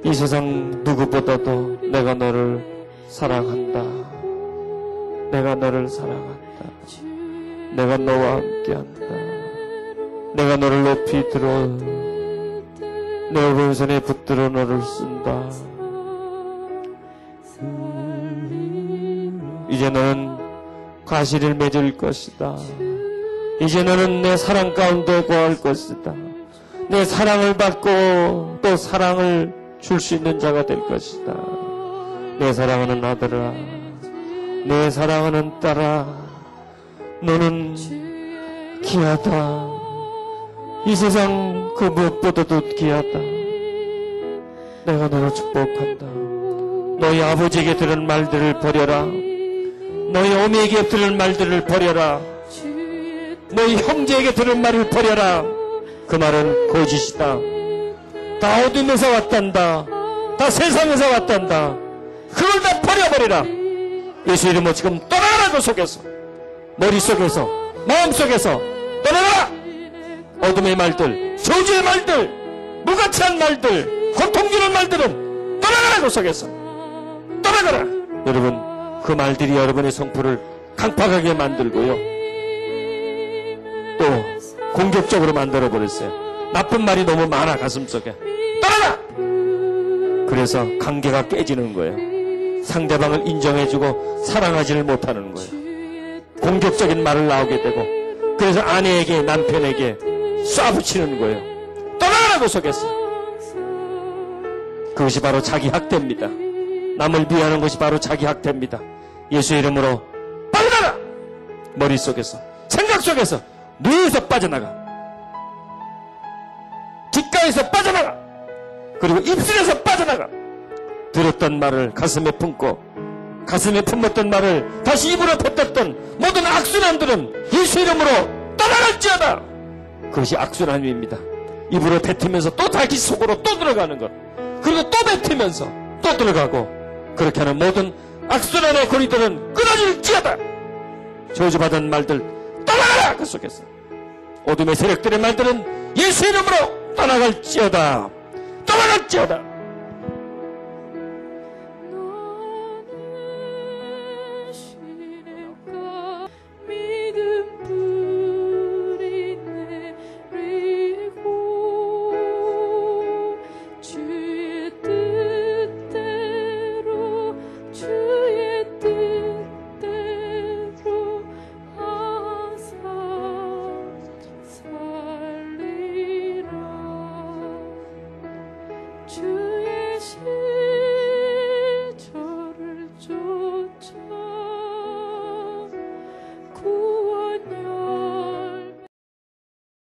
이 세상 누구보다도 내가 너를 사랑한다. 내가 너를 사랑한다. 내가 너와 함께한다. 내가 너를 높이 들어 내 오른손에 붙들어 너를 쓴다. 이제 너는 가시를 맺을 것이다. 이제 너는 내 사랑 가운데 거할 것이다. 내 사랑을 받고 또 사랑을 줄 수 있는 자가 될 것이다. 내 사랑하는 아들아, 내 사랑하는 딸아, 너는 귀하다. 이 세상 그 무엇보다도 귀하다. 내가 너를 축복한다. 너희 아버지에게 들은 말들을 버려라. 너희 어미에게 들은 말들을 버려라. 너희 형제에게 들은 말을 버려라. 그 말은 거짓이다. 다 어둠에서 왔단다. 다 세상에서 왔단다. 그걸 다 버려버리라. 예수 이름으로 지금 떠나라. 그 속에서, 머릿속에서, 마음속에서 떠나라. 어둠의 말들, 저주의 말들, 무가치한 말들, 고통 주는 말들은 떠나가라. 그 속에서 떠나가라. 여러분, 그 말들이 여러분의 성품을 강팍하게 만들고요, 또 공격적으로 만들어버렸어요. 나쁜 말이 너무 많아. 가슴속에 떠나가. 그래서 관계가 깨지는 거예요. 상대방을 인정해주고 사랑하지를 못하는 거예요. 공격적인 말을 나오게 되고, 그래서 아내에게, 남편에게 쏴붙이는 거예요. 떠나가라. 그 속에서. 그것이 바로 자기 학대입니다. 남을 미워하는 것이 바로 자기 학대입니다. 예수 이름으로 빠져나가. 머릿속에서, 생각 속에서, 뇌에서 빠져나가. 뒷가에서 빠져나가. 그리고 입술에서 빠져나가. 들었던 말을 가슴에 품고, 가슴에 품었던 말을 다시 입으로 뱉었던 모든 악순환들은 예수 이름으로 떠나갈지어다. 그것이 악순환입니다. 입으로 뱉으면서 또 자기 속으로 또 들어가는 것, 그리고 또 뱉으면서 또 들어가고, 그렇게 하는 모든 악순환의 고리들은 끊어질지어다. 저주받은 말들 떠나가라. 그 속에서 어둠의 세력들의 말들은 예수 이름으로 떠나갈지어다. 떠나갈지어다.